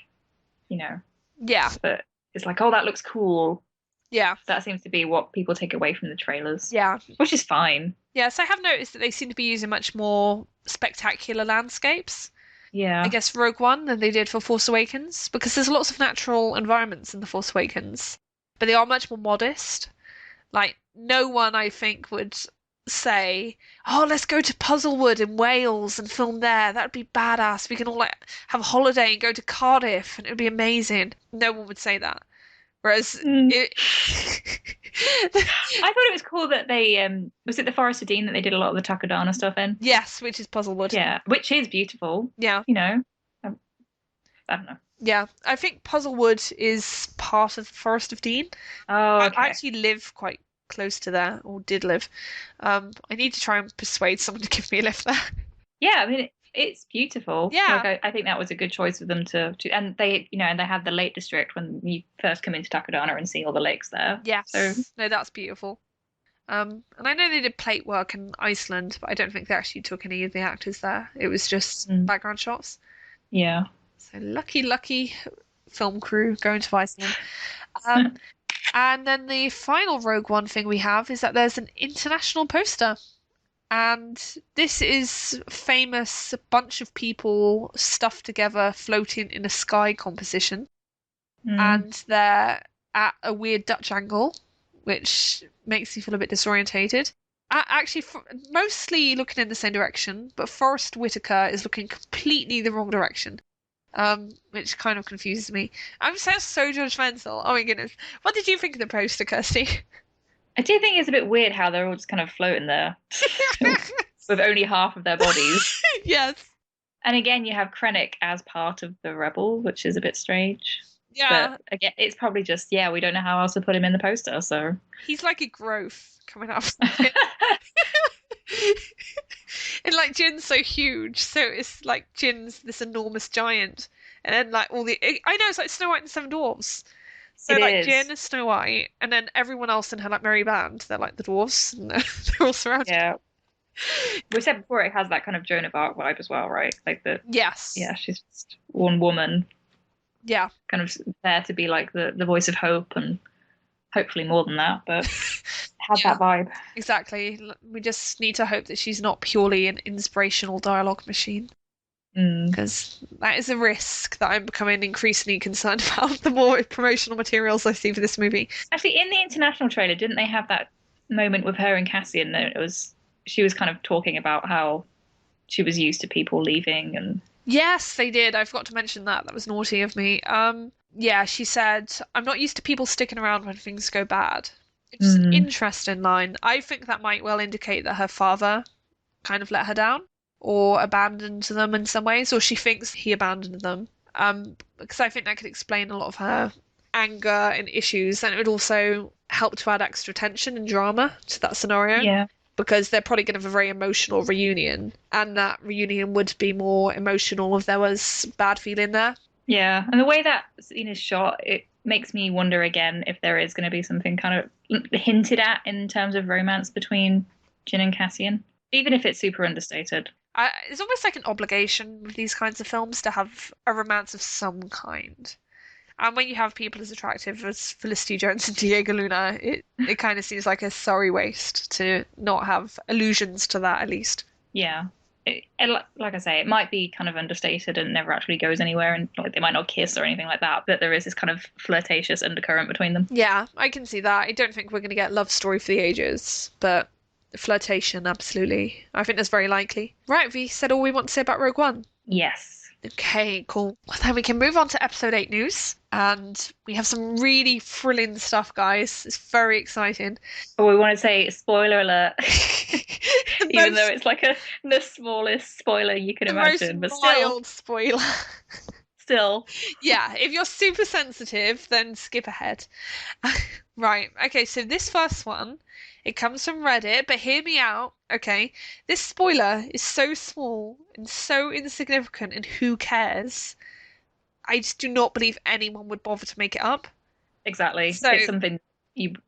Speaker 2: you know,
Speaker 1: Yeah,
Speaker 2: but it's like, oh, that looks cool.
Speaker 1: yeah,
Speaker 2: That seems to be what people take away from the trailers,
Speaker 1: yeah.
Speaker 2: which is fine.
Speaker 1: Yes, I have noticed that they seem to be using much more spectacular landscapes,
Speaker 2: Yeah.
Speaker 1: I guess, for Rogue One than they did for Force Awakens, because there's lots of natural environments in The Force Awakens, but they are much more modest. Like, no one, I think, would say, "Oh, let's go to Puzzlewood in Wales and film there. That'd be badass. We can all like have a holiday and go to Cardiff, and it'd be amazing." No one would say that. Whereas
Speaker 2: Mm.
Speaker 1: it,
Speaker 2: I thought it was cool that they was it the Forest of Dean that they did a lot of the Takadana stuff in?
Speaker 1: yes, which is Puzzlewood.
Speaker 2: Yeah, which is beautiful.
Speaker 1: Yeah,
Speaker 2: You know, um, I don't know.
Speaker 1: yeah. I think Puzzlewood is part of the Forest of Dean.
Speaker 2: Oh,
Speaker 1: I
Speaker 2: okay.
Speaker 1: actually live quite close to there, or did live. I need to try and persuade someone to give me a lift there.
Speaker 2: Yeah, I mean it's beautiful.
Speaker 1: Yeah.
Speaker 2: Like I think that was a good choice for them to and they and they had the Lake District when you first come into Takadana and see all the lakes there. So
Speaker 1: Yes. No, that's beautiful. And I know they did plate work in Iceland, but I don't think they actually took any of the actors there. It was just
Speaker 2: mm,
Speaker 1: background shots.
Speaker 2: yeah.
Speaker 1: So lucky, lucky film crew going to Iceland. Um, and then the final Rogue One thing we have is that there's an international poster. And this is famous bunch of people stuffed together floating in a sky composition.
Speaker 2: Mm,
Speaker 1: And they're at a weird Dutch angle, which makes you feel a bit disorientated. Actually, mostly looking in the same direction, but Forrest Whitaker is looking completely the wrong direction, which kind of confuses me. I'm so judgmental. Oh my goodness. What did you think of the poster, Kirsty?
Speaker 2: I do think it's a bit weird how they're all just kind of floating there with only half of their bodies.
Speaker 1: Yes.
Speaker 2: And again, you have Krennic as part of the rebel, which is a bit strange.
Speaker 1: Yeah.
Speaker 2: But again, it's probably just we don't know how else to put him in the poster, so
Speaker 1: He's like a growth coming up. And like Jin's so huge, so it's like Jin's this enormous giant, and then like all the I know it's like Snow White and the Seven Dwarfs. So
Speaker 2: it
Speaker 1: like
Speaker 2: is.
Speaker 1: Jin is Snow White, and then everyone else in her like merry band, they're like the dwarfs, and they're all surrounded.
Speaker 2: Yeah. We said before it has that kind of Joan of Arc vibe as well, right? Like
Speaker 1: Yes.
Speaker 2: she's just one woman,
Speaker 1: Yeah.
Speaker 2: kind of there to be like the voice of hope and hopefully more than that, but it has
Speaker 1: Yeah.
Speaker 2: that vibe.
Speaker 1: Exactly. We just need to hope that she's not purely an inspirational dialogue machine,
Speaker 2: Mm.
Speaker 1: because that is a risk that I'm becoming increasingly concerned about the more promotional materials I see for this movie.
Speaker 2: Actually, in the international trailer, didn't they have that moment with her and Cassian? That she was kind of talking about how she was used to people leaving and
Speaker 1: Yes, they did. I forgot to mention that. That was naughty of me. Yeah, she said, "I'm not used to people sticking around when things go bad." Which is an
Speaker 2: mm,
Speaker 1: interesting line. I think that might well indicate that her father kind of let her down or abandoned them in some ways, or she thinks he abandoned them. Because I think that could explain a lot of her anger and issues, and it would also help to add extra tension and drama to that scenario,
Speaker 2: yeah,
Speaker 1: because they're probably going to have a very emotional reunion, and that reunion would be more emotional if there was bad feeling there.
Speaker 2: yeah. And the way that scene is shot, it makes me wonder again if there is going to be something kind of hinted at in terms of romance between Jin and Cassian, even if it's super understated.
Speaker 1: It's almost like an obligation with these kinds of films to have a romance of some kind. And when you have people as attractive as Felicity Jones and Diego Luna, it kind of seems like a sorry waste to not have allusions to that at least.
Speaker 2: Yeah. Like I say, it might be kind of understated and never actually goes anywhere, and like they might not kiss or anything like that, but there is this kind of flirtatious undercurrent between them.
Speaker 1: Yeah, I can see that. I don't think we're going to get love story for the ages, but flirtation, absolutely. I think that's very likely. Right, we said all we want to say about Rogue One.
Speaker 2: Yes.
Speaker 1: Okay, cool. Well, then we can move on to episode 8 news. And we have some really thrilling stuff, guys. It's very exciting.
Speaker 2: But we want to say spoiler alert,
Speaker 1: The
Speaker 2: even
Speaker 1: most,
Speaker 2: though it's like the smallest spoiler you can
Speaker 1: the most
Speaker 2: imagine, but
Speaker 1: mild spoiler.
Speaker 2: still.
Speaker 1: Yeah, if you're super sensitive, then skip ahead. Right, okay, so this first one, it comes from Reddit, but hear me out, okay? This spoiler is so small and so insignificant, and who cares? I just do not believe anyone would bother to make it up.
Speaker 2: Exactly.
Speaker 1: So,
Speaker 2: It's something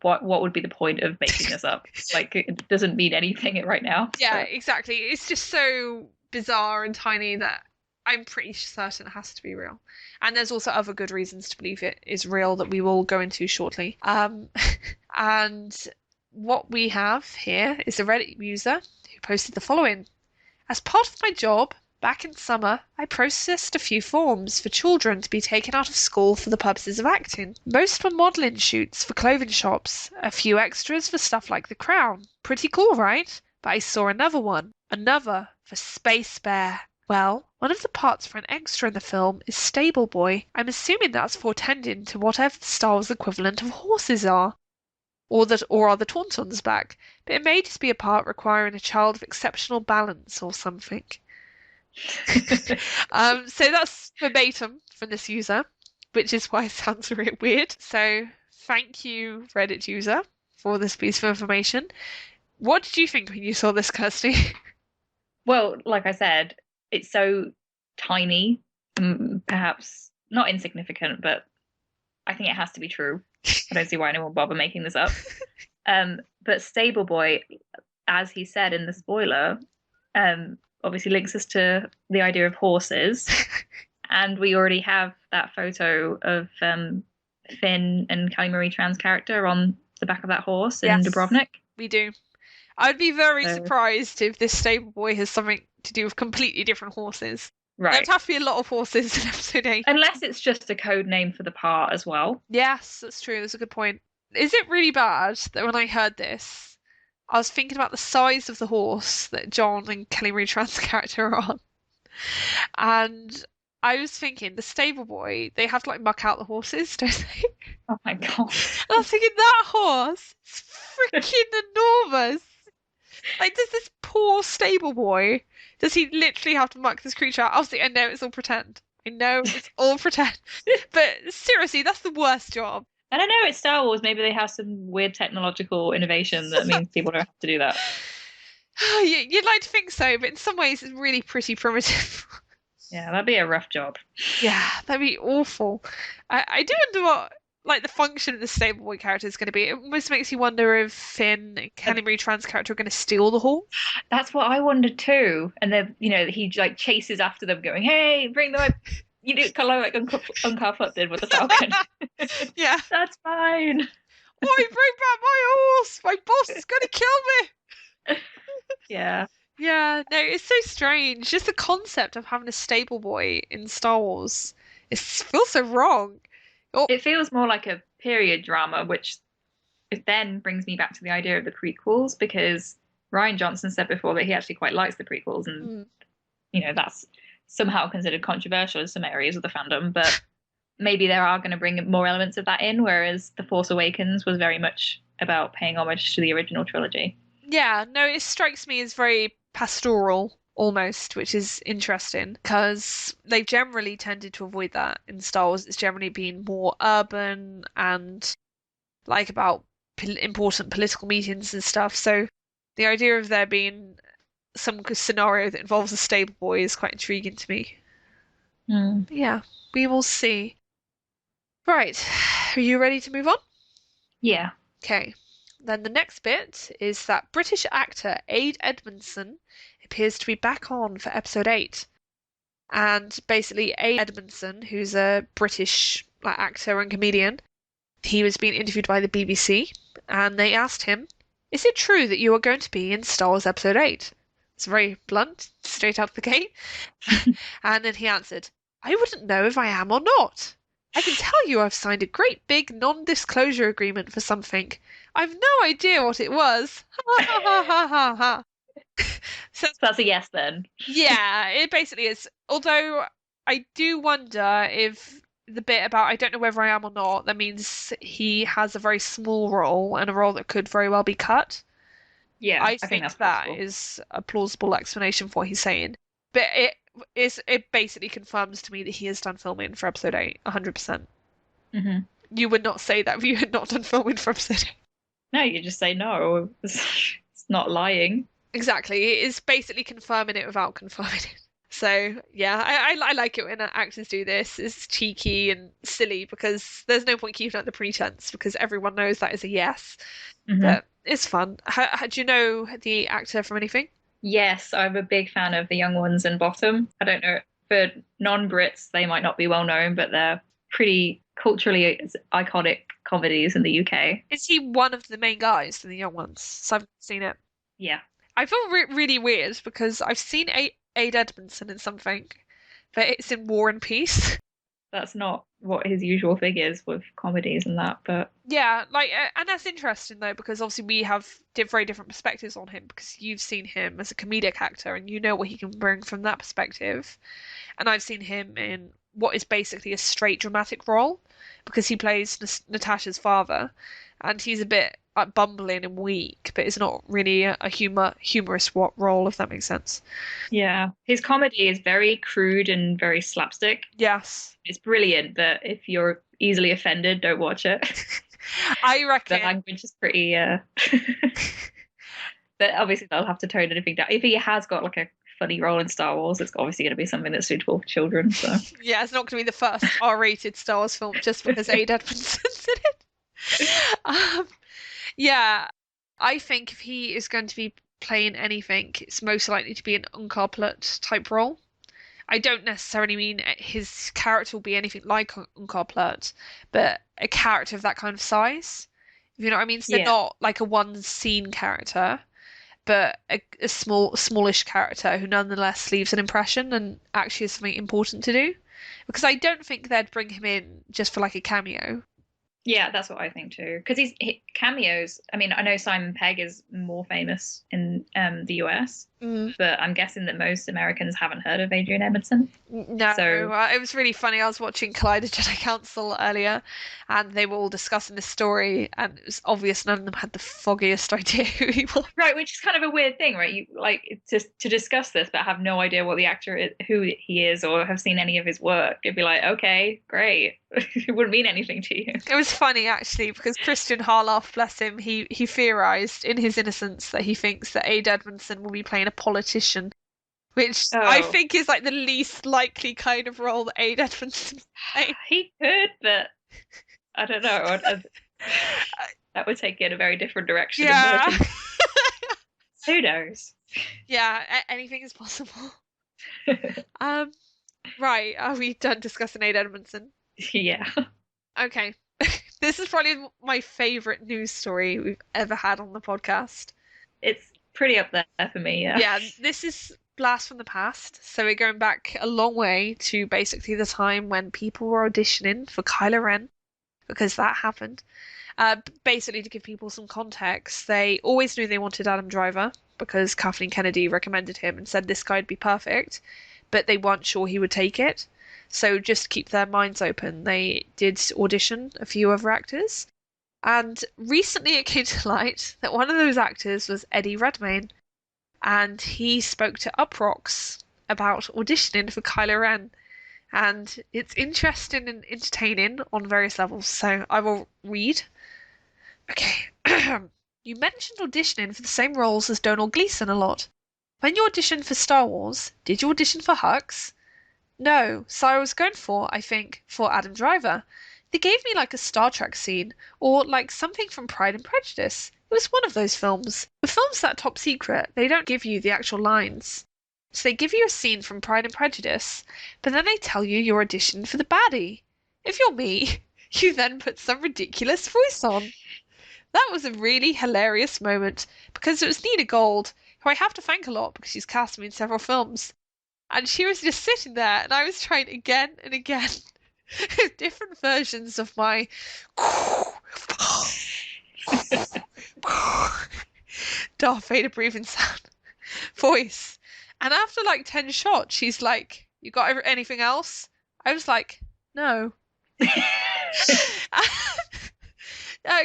Speaker 2: what would be the point of making this up? Like it doesn't mean anything right now.
Speaker 1: yeah,
Speaker 2: So.
Speaker 1: exactly. It's just so bizarre and tiny that I'm pretty certain it has to be real. And there's also other good reasons to believe it is real that we will go into shortly. And what we have here is a Reddit user who posted the following. As part of my job, Back in summer, I processed a few forms for children to be taken out of school for the purposes of acting. Most were modelling shoots for clothing shops, a few extras for stuff like The Crown. Pretty cool, right? But I saw another one. Another for Space Bear. Well, one of the parts for an extra in the film is Stable Boy. I'm assuming that's portending to whatever the Star Wars equivalent of horses are. Or are the Tauntauns back? But it may just be a part requiring a child of exceptional balance or something. So that's verbatim from this user, which is why it sounds a bit weird. So thank you, Reddit user, for this piece of information. What did you think when you saw this, Kirsty?
Speaker 2: Well, like I said, it's so tiny, perhaps not insignificant, but I think it has to be true. I don't see why anyone would bother making this up. But Stable Boy, as he said in the spoiler, obviously links us to the idea of horses. And we already have that photo of Finn and Kelly Marie Tran's character on the back of that horse in
Speaker 1: Yes,
Speaker 2: Dubrovnik.
Speaker 1: we do. I'd be very surprised if this Stable Boy has something to do with completely different horses.
Speaker 2: Right.
Speaker 1: There'd have to be a lot of horses in episode 8.
Speaker 2: Unless it's just a code name for the part as well.
Speaker 1: Yes, that's true. That's a good point. Is it really bad that when I heard this, I was thinking about the size of the horse that John and Kelly Marie Tran's character are on? And I was thinking, the Stable Boy, they have to like muck out the horses, don't they?
Speaker 2: Oh my God.
Speaker 1: And I was thinking, that horse is freaking enormous. Like, does this poor Stable Boy, does he literally have to muck this creature out? Obviously, I know it's all pretend. I know it's all pretend. But seriously, that's the worst job.
Speaker 2: I don't know, it's Star Wars. Maybe they have some weird technological innovation that means people don't have to do that.
Speaker 1: You'd like to think so, but in some ways it's really pretty primitive.
Speaker 2: Yeah, that'd be a rough job.
Speaker 1: Yeah, that'd be awful. I do wonder what like the function of the Stable Boy character is going to be. It almost makes you wonder if Finn and Kelly Marie Tran's character are going to steal the horse.
Speaker 2: That's what I wondered too. And then, he like chases after them going, hey, bring them up. You do kind of like Uncle Flip did with the Falcon.
Speaker 1: Yeah.
Speaker 2: That's fine.
Speaker 1: Oi, bring back my horse! My boss is going to kill me!
Speaker 2: Yeah.
Speaker 1: Yeah, no, it's so strange. Just the concept of having a Stable Boy in Star Wars, it feels so wrong.
Speaker 2: It feels more like a period drama, which it then brings me back to the idea of the prequels, because Rian Johnson said before that he actually quite likes the prequels, and that's somehow considered controversial in some areas of the fandom, but maybe they are going to bring more elements of that in, whereas The Force Awakens was very much about paying homage to the original trilogy.
Speaker 1: Yeah, no, it strikes me as very pastoral almost, which is interesting because they've generally tended to avoid that in Star Wars. It's generally been more urban and like about important political meetings and stuff. So the idea of there being some scenario that involves a Stable Boy is quite intriguing to me. Yeah, we will see. Right, are you ready to move on?
Speaker 2: Yeah.
Speaker 1: Okay. Then the next bit is that British actor Ade Edmondson appears to be back on for episode 8. And basically, Ade Edmondson, who's a British actor and comedian, he was being interviewed by the BBC, and they asked him, "Is it true that you are going to be in Star Wars episode 8?" It's very blunt, straight out the gate. And then he answered, "I wouldn't know if I am or not. I can tell you I've signed a great big non-disclosure agreement for something. I've no idea what it was." Ha ha ha ha ha ha.
Speaker 2: So that's a yes then.
Speaker 1: Yeah, it basically is. Although I do wonder if the bit about I don't know whether I am or not, that means he has a very small role and a role that could very well be cut.
Speaker 2: Yeah,
Speaker 1: I
Speaker 2: think that's
Speaker 1: that
Speaker 2: possible.
Speaker 1: is a plausible explanation for what he's saying. But it basically confirms to me that he has done filming for episode 8, 100%.
Speaker 2: Mm-hmm.
Speaker 1: You would not say that if you had not done filming for episode 8.
Speaker 2: No, you just say no. It's not lying.
Speaker 1: Exactly. It is basically confirming it without confirming it. So, yeah, I like it when actors do this. It's cheeky and silly because there's no point keeping up the pretense because everyone knows that is a yes.
Speaker 2: Mm-hmm.
Speaker 1: But it's fun. Do you know the actor from anything?
Speaker 2: Yes, I'm a big fan of The Young Ones and Bottom. I don't know, for non-Brits, they might not be well known, but they're pretty culturally iconic comedies in the UK.
Speaker 1: Is he one of the main guys in The Young Ones? So I've seen it.
Speaker 2: Yeah.
Speaker 1: I feel really weird because I've seen Ade Edmondson in something, but it's in War and Peace.
Speaker 2: That's not what his usual thing is with comedies and that, but
Speaker 1: Yeah, like, and that's interesting though, because obviously we have very different perspectives on him because you've seen him as a comedic actor and you know what he can bring from that perspective. And I've seen him in what is basically a straight dramatic role because he plays Natasha's father, and he's a bit like bumbling and weak, but it's not really a humorous role, if that makes sense.
Speaker 2: yeah, his comedy is very crude and very slapstick.
Speaker 1: Yes,
Speaker 2: It's brilliant, but if you're easily offended, don't watch it.
Speaker 1: I
Speaker 2: The
Speaker 1: reckon.
Speaker 2: language is pretty but obviously they'll have to tone anything down. If he has got like a funny role in Star Wars, it's obviously going to be something that's suitable for children. So
Speaker 1: Yeah, it's not going to be the first R-rated Star Wars film just because Ade Edmondson's in it. Um, yeah, I think if he is going to be playing anything, it's most likely to be an uncouplet type role. I don't necessarily mean his character will be anything like uncouplet, but a character of that kind of size. If you know what I mean? So they're
Speaker 2: yeah,
Speaker 1: not like a one scene character, but a smallish character who nonetheless leaves an impression and actually has something important to do. Because I don't think they'd bring him in just for like a cameo.
Speaker 2: yeah, that's what I think too. Because cameos. I mean, I know Simon Pegg is more famous in the US,
Speaker 1: Mm.
Speaker 2: but I'm guessing that most Americans haven't heard of Adrian Edmondson.
Speaker 1: No,
Speaker 2: So
Speaker 1: it was really funny. I was watching Collider Jedi Council earlier, and they were all discussing this story, and it was obvious none of them had the foggiest idea who he was.
Speaker 2: right, which is kind of a weird thing, right? You like to discuss this, but have no idea what the actor is, who he is, or have seen any of his work. It'd be like, okay, great. It wouldn't mean anything to you.
Speaker 1: It was funny actually because Christian Harloff, bless him, he theorized in his innocence that he thinks that Ade Edmondson will be playing a politician, which I
Speaker 2: Oh,
Speaker 1: think is like the least likely kind of role that Ade Edmondson play.
Speaker 2: he could, but I don't know. That would take it in a very different direction in
Speaker 1: Yeah,
Speaker 2: politics. Who knows?
Speaker 1: yeah, anything is possible. Um, right, are we done discussing Ade Edmondson?
Speaker 2: Yeah.
Speaker 1: Okay. This is probably my favorite news story we've ever had on the podcast.
Speaker 2: It's pretty up there for me, yeah.
Speaker 1: Yeah, this is Blast from the Past. So we're going back a long way to basically the time when people were auditioning for Kylo Ren, because that happened. Basically, to give people some context, they always knew they wanted Adam Driver because Kathleen Kennedy recommended him and said this guy'd be perfect, but they weren't sure he would take it. So just to keep their minds open, they did audition a few other actors. And recently it came to light that one of those actors was Eddie Redmayne, and he spoke to Uproxx about auditioning for Kylo Ren. And it's interesting and entertaining on various levels, so I will read. Okay. You mentioned auditioning for the same roles as Donald Gleason a lot. When you auditioned for Star Wars, did you audition for Hux? No, so I was going for, I think, for Adam Driver. They gave me like a Star Trek scene, or like something from Pride and Prejudice. It was one of those films. The films that are top secret, they don't give you the actual lines. So they give you a scene from Pride and Prejudice, but then they tell you you're auditioning for the baddie. If you're me, you then put some ridiculous voice on. That was a really hilarious moment because it was Nina Gold, who I have to thank a lot because she's cast me in several films. And she was just sitting there, and I was trying again and again different versions of my Darth Vader breathing sound voice. And after like 10 shots, she's like, "You got anything else?" I was like, "No."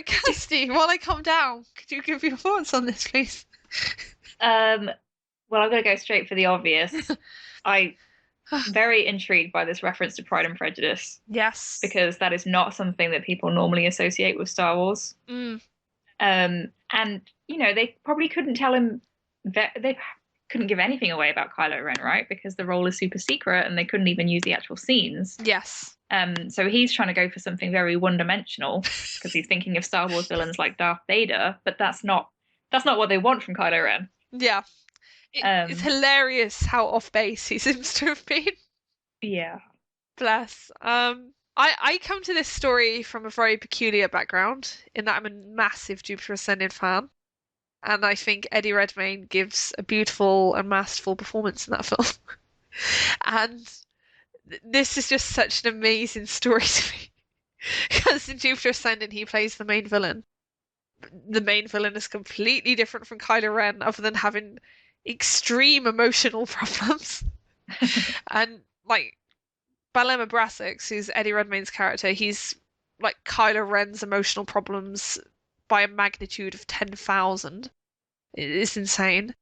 Speaker 1: Kirsty, while I calm down, could you give your thoughts on this, please?
Speaker 2: Um, well, I'm going to go straight for the obvious. I very intrigued by this reference to Pride and Prejudice
Speaker 1: Yes.
Speaker 2: because that is not something that people normally associate with Star Wars.
Speaker 1: Mm,
Speaker 2: And you know, they probably couldn't tell him that they couldn't give anything away about Kylo Ren, right? Because the role is super secret and they couldn't even use the actual scenes.
Speaker 1: yes.
Speaker 2: So he's trying to go for something very one-dimensional because he's thinking of Star Wars villains like Darth Vader, but that's not what they want from Kylo Ren.
Speaker 1: Yeah. It's
Speaker 2: Um,
Speaker 1: hilarious how off base he seems to have been.
Speaker 2: yeah.
Speaker 1: Bless. I come to this story from a very peculiar background in that I'm a massive Jupiter Ascending fan. And I think Eddie Redmayne gives a beautiful and masterful performance in that film. And this is just such an amazing story to me. Because in Jupiter Ascending, he plays the main villain. The main villain is completely different from Kylo Ren, other than having extreme emotional problems. And like Balema Brassix, who's Eddie Redmayne's character, he's like Kylo Ren's emotional problems by a magnitude of 10,000. It's insane.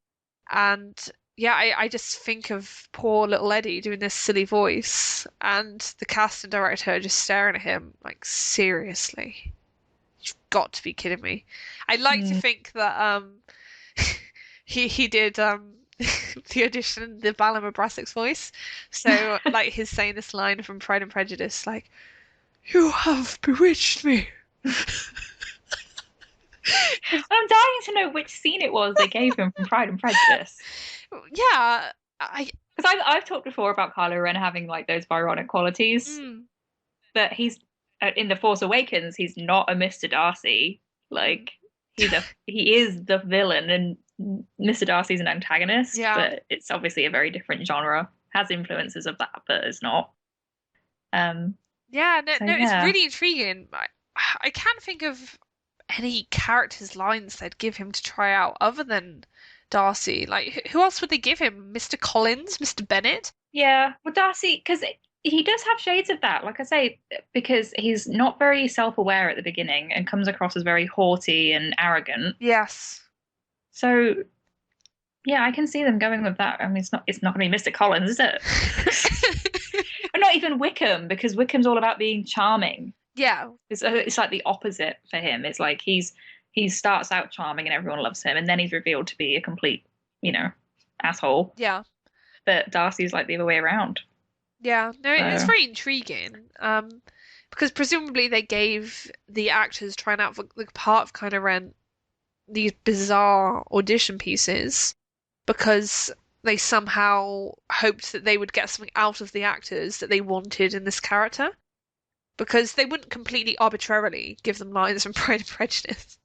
Speaker 1: And yeah, I just think of poor little Eddie doing this silly voice and the casting director just staring at him like, seriously, you've got to be kidding me. I'd like to
Speaker 2: Mm.
Speaker 1: think that he did the audition, the Balama Brassix voice. So like he's saying this line from Pride and Prejudice, like, "You have bewitched me."
Speaker 2: I'm dying to know which scene it was they gave him from Pride and Prejudice.
Speaker 1: Yeah, I
Speaker 2: Because I've talked before about Kylo Ren having like those Byronic qualities,
Speaker 1: mm,
Speaker 2: but he's in the Force Awakens. He's not a Mr. Darcy.
Speaker 1: mm,
Speaker 2: Like he is the villain, and Mr. Darcy's an antagonist.
Speaker 1: yeah.
Speaker 2: But it's obviously a very different genre. Has influences of that, but it's not. Um.
Speaker 1: Yeah, no,
Speaker 2: So
Speaker 1: no, it's
Speaker 2: yeah,
Speaker 1: really intriguing. I can't think of any characters' lines they'd give him to try out other than Darcy. Like, who else would they give him? Mr. Collins? Mr. Bennett?
Speaker 2: yeah. Well, Darcy, because he does have shades of that. Like I say, because he's not very self-aware at the beginning and comes across as very haughty and arrogant.
Speaker 1: Yes.
Speaker 2: So yeah, I can see them going with that. I mean, it's not going to be Mr. Collins, is it? And not even Wickham, because Wickham's all about being charming.
Speaker 1: Yeah,
Speaker 2: It's like the opposite for him. It's like he starts out charming and everyone loves him, and then he's revealed to be a complete, asshole.
Speaker 1: yeah,
Speaker 2: But Darcy's like the other way around.
Speaker 1: yeah. No, it's
Speaker 2: So
Speaker 1: very intriguing. Because presumably they gave the actors trying out for the part of Kylo Ren these bizarre audition pieces because they somehow hoped that they would get something out of the actors that they wanted in this character. Because they wouldn't completely arbitrarily give them lines from Pride and Prejudice.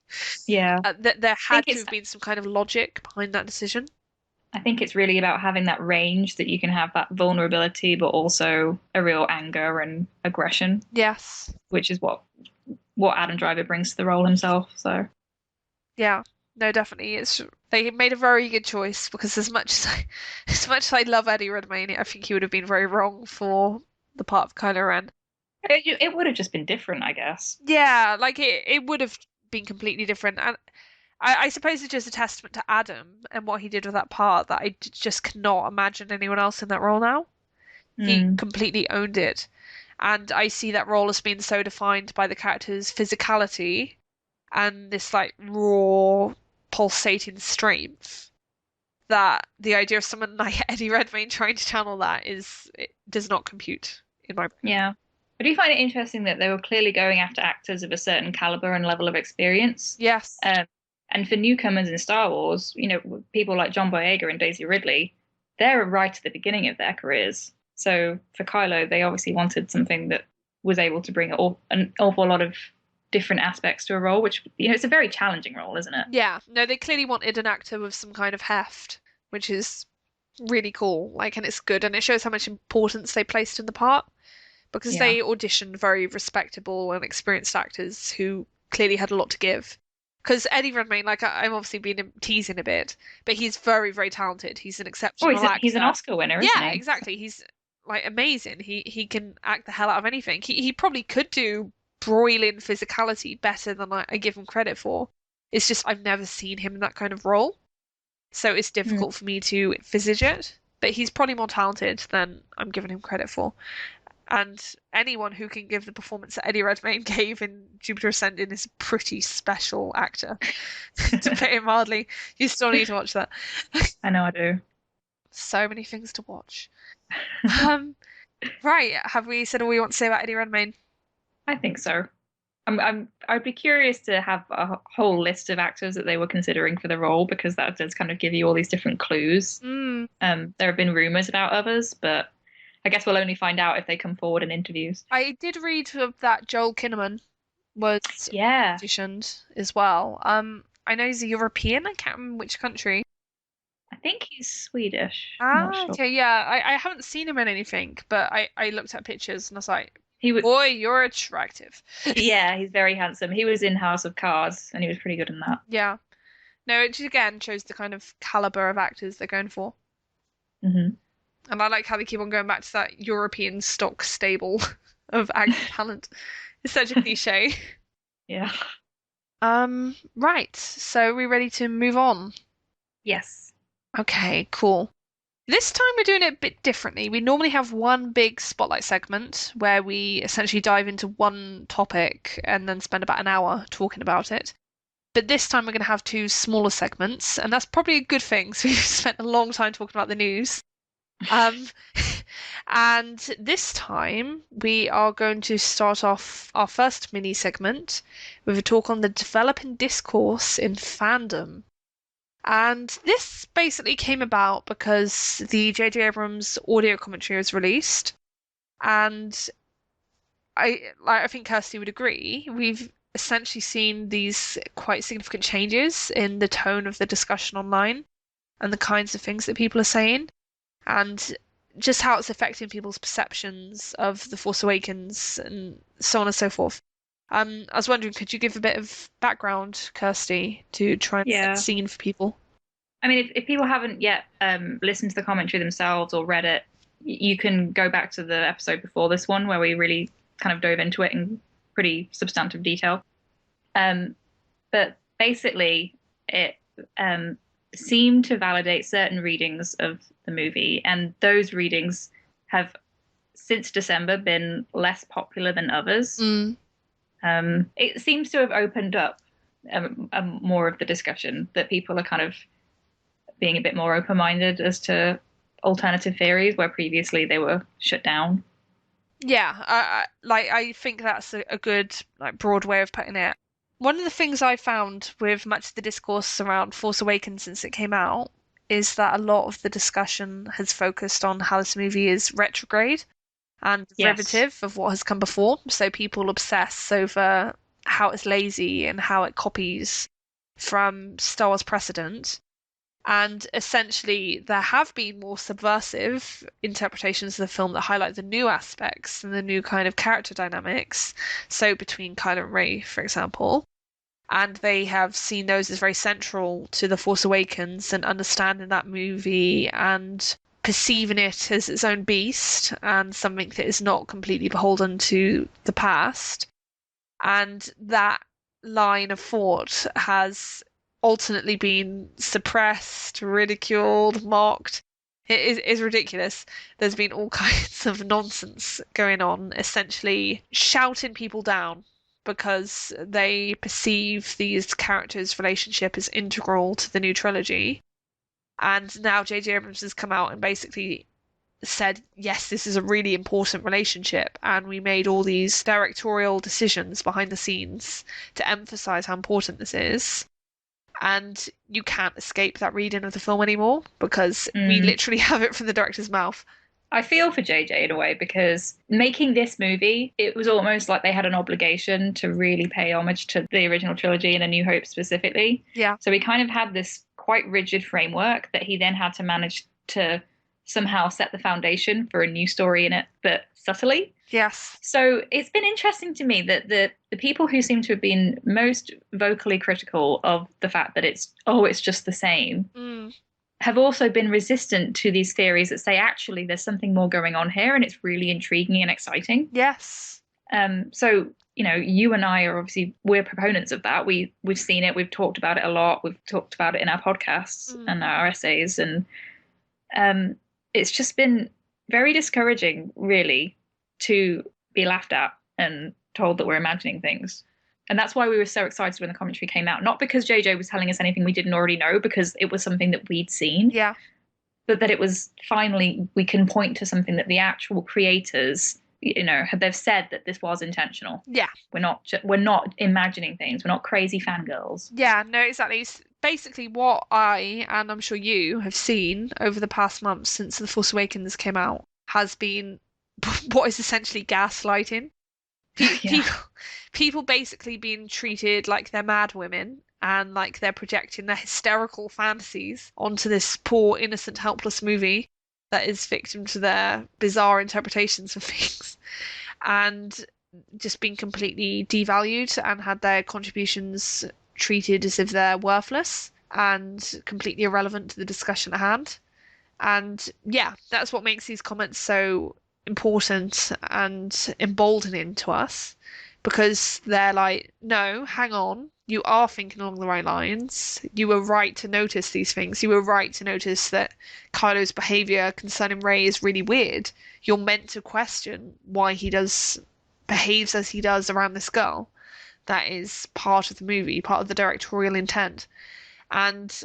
Speaker 2: yeah,
Speaker 1: There
Speaker 2: I think
Speaker 1: had to
Speaker 2: it's
Speaker 1: have been some kind of logic behind that decision.
Speaker 2: I think it's really about having that range that you can have that vulnerability, but also a real anger and aggression,
Speaker 1: Yes.
Speaker 2: which is what Adam Driver brings to the role himself. So
Speaker 1: Yeah. No, definitely. They made a very good choice because as much as I love Eddie Redmayne, I think he would have been very wrong for the part of Kylo Ren.
Speaker 2: it would have just been different, I guess.
Speaker 1: Yeah, like it would have been completely different. And I suppose it's just a testament to Adam and what he did with that part that I just cannot imagine anyone else in that role now. He
Speaker 2: Mm,
Speaker 1: completely owned it. And I see that role as being so defined by the character's physicality and this like raw, pulsating strength that the idea of someone like Eddie Redmayne trying to channel that it does not compute in my brain.
Speaker 2: yeah. I do find it interesting that they were clearly going after actors of a certain caliber and level of experience.
Speaker 1: Yes.
Speaker 2: Um, and for newcomers in Star Wars, people like John Boyega and Daisy Ridley, they're right at the beginning of their careers. So for Kylo, they obviously wanted something that was able to bring an awful lot of different aspects to a role, which it's a very challenging role, isn't it?
Speaker 1: Yeah. No, they clearly wanted an actor with some kind of heft, which is really cool. Like, and it's good, and it shows how much importance they placed in the part because
Speaker 2: Yeah.
Speaker 1: they auditioned very respectable and experienced actors who clearly had a lot to give. Because Eddie Redmayne, like I'm obviously being teasing a bit, but he's very, very talented. He's an
Speaker 2: Oh,
Speaker 1: exceptional
Speaker 2: he's an
Speaker 1: actor.
Speaker 2: Oscar winner, isn't
Speaker 1: Yeah,
Speaker 2: he?
Speaker 1: exactly. He's like amazing. He can act the hell out of anything. He probably could do broiling physicality better than I give him credit for. It's just I've never seen him in that kind of role, so it's
Speaker 2: Hmm.
Speaker 1: difficult for me to envisage it. But he's probably more talented than I'm giving him credit for. And anyone who can give the performance that Eddie Redmayne gave in Jupiter Ascending is a pretty special actor, to put it mildly. You still need to watch that.
Speaker 2: I know I do.
Speaker 1: So many things to watch. Right, have we said all we want to say about Eddie Redmayne?
Speaker 2: I think so. I'd be curious to have a whole list of actors that they were considering for the role because that does kind of give you all these different clues.
Speaker 1: Mm,
Speaker 2: There have been rumors about others, but I guess we'll only find out if they come forward in interviews.
Speaker 1: I did read of that Joel Kinnaman was
Speaker 2: Yeah.
Speaker 1: auditioned as well. I know he's a European. I can't remember which country.
Speaker 2: I think he's Swedish. I'm not
Speaker 1: Ah,
Speaker 2: sure.
Speaker 1: okay, yeah. I haven't seen him in anything, but I looked at pictures and I was like,
Speaker 2: He was,
Speaker 1: boy, you're attractive.
Speaker 2: yeah, he's very handsome. He was in House of Cards, and he was pretty good in that.
Speaker 1: Yeah. No, it just again shows the kind of caliber of actors they're going for.
Speaker 2: Hmm.
Speaker 1: And I like how they keep on going back to that European stock stable of acting talent. It's such a cliche.
Speaker 2: Yeah.
Speaker 1: Right. So are we ready to move on?
Speaker 2: Yes.
Speaker 1: Okay, cool. This time we're doing it a bit differently. We normally have one big spotlight segment where we essentially dive into one topic and then spend about an hour talking about it. But this time we're going to have two smaller segments, and that's probably a good thing. So we've spent a long time talking about the news. Um, and this time we are going to start off our first mini segment with a talk on the developing discourse in fandom. And this basically came about because the J.J. Abrams audio commentary was released, and I think Kirsty would agree. We've essentially seen these quite significant changes in the tone of the discussion online and the kinds of things that people are saying, and just how it's affecting people's perceptions of The Force Awakens and so on and so forth. I was wondering, could you give a bit of background, Kirsty, to try and set the
Speaker 2: Yeah.
Speaker 1: scene for people?
Speaker 2: I mean, if people haven't yet listened to the commentary themselves or read it, you can go back to the episode before this one where we really kind of dove into it in pretty substantive detail. Um, but basically, it seemed to validate certain readings of the movie, and those readings have since December been less popular than others.
Speaker 1: Mm.
Speaker 2: It seems to have opened up more of the discussion that people are kind of being a bit more open-minded as to alternative theories where previously they were shut down.
Speaker 1: Yeah, I think that's a good like broad way of putting it. One of the things I found with much of the discourse around Force Awakens since it came out is that a lot of the discussion has focused on how this movie is retrograde and
Speaker 2: Yes.
Speaker 1: derivative of what has come before. So people obsess over how it's lazy and how it copies from Star Wars precedent. And essentially, there have been more subversive interpretations of the film that highlight the new aspects and the new kind of character dynamics. So, between Kylo and Rey, for example. And they have seen those as very central to The Force Awakens and understanding that movie and perceiving it as its own beast and something that is not completely beholden to the past. And that line of thought has alternately been suppressed, ridiculed, mocked. It is ridiculous. There's been all kinds of nonsense going on, essentially shouting people down because they perceive these characters' relationship as integral to the new trilogy. And now J.J. Abrams has come out and basically said, yes, this is a really important relationship, and we made all these directorial decisions behind the scenes to emphasize how important this is. And you can't escape that reading of the film anymore because we
Speaker 2: Mm.
Speaker 1: literally have it from the director's mouth.
Speaker 2: I feel for JJ in a way because making this movie, it was almost like they had an obligation to really pay homage to the original trilogy and A New Hope specifically.
Speaker 1: Yeah.
Speaker 2: So he kind of had this quite rigid framework that he then had to manage to somehow set the foundation for a new story in it, but subtly.
Speaker 1: Yes.
Speaker 2: So it's been interesting to me that the people who seem to have been most vocally critical of the fact that it's just the same
Speaker 1: Mm.
Speaker 2: have also been resistant to these theories that say actually there's something more going on here and it's really intriguing and exciting.
Speaker 1: Yes.
Speaker 2: So you and I are obviously we're proponents of that. We've seen it, we've talked about it a lot, we've talked about it in our podcasts
Speaker 1: Mm.
Speaker 2: and our essays, and it's just been very discouraging, really, to be laughed at and told that we're imagining things. And that's why we were so excited when the commentary came out. Not because JJ was telling us anything we didn't already know, because it was something that we'd seen,
Speaker 1: Yeah.
Speaker 2: but that it was finally we can point to something that the actual creators, they've said that this was intentional.
Speaker 1: Yeah.
Speaker 2: We're not imagining things. We're not crazy fangirls.
Speaker 1: Yeah, no, exactly. It's basically what I, and I'm sure you, have seen over the past months since The Force Awakens came out has been what is essentially gaslighting.
Speaker 2: Yeah.
Speaker 1: People, people basically being treated like they're mad women and like they're projecting their hysterical fantasies onto this poor, innocent, helpless movie that is victim to their bizarre interpretations of things, and just being completely devalued and had their contributions treated as if they're worthless and completely irrelevant to the discussion at hand. And yeah, that's what makes these comments so important and emboldening to us because they're like, no, hang on, you are thinking along the right lines. You were right to notice these things. You were right to notice that Kylo's behavior concerning Rey is really weird. You're meant to question why he behaves as he does around this girl. That is part of the movie, part of the directorial intent. And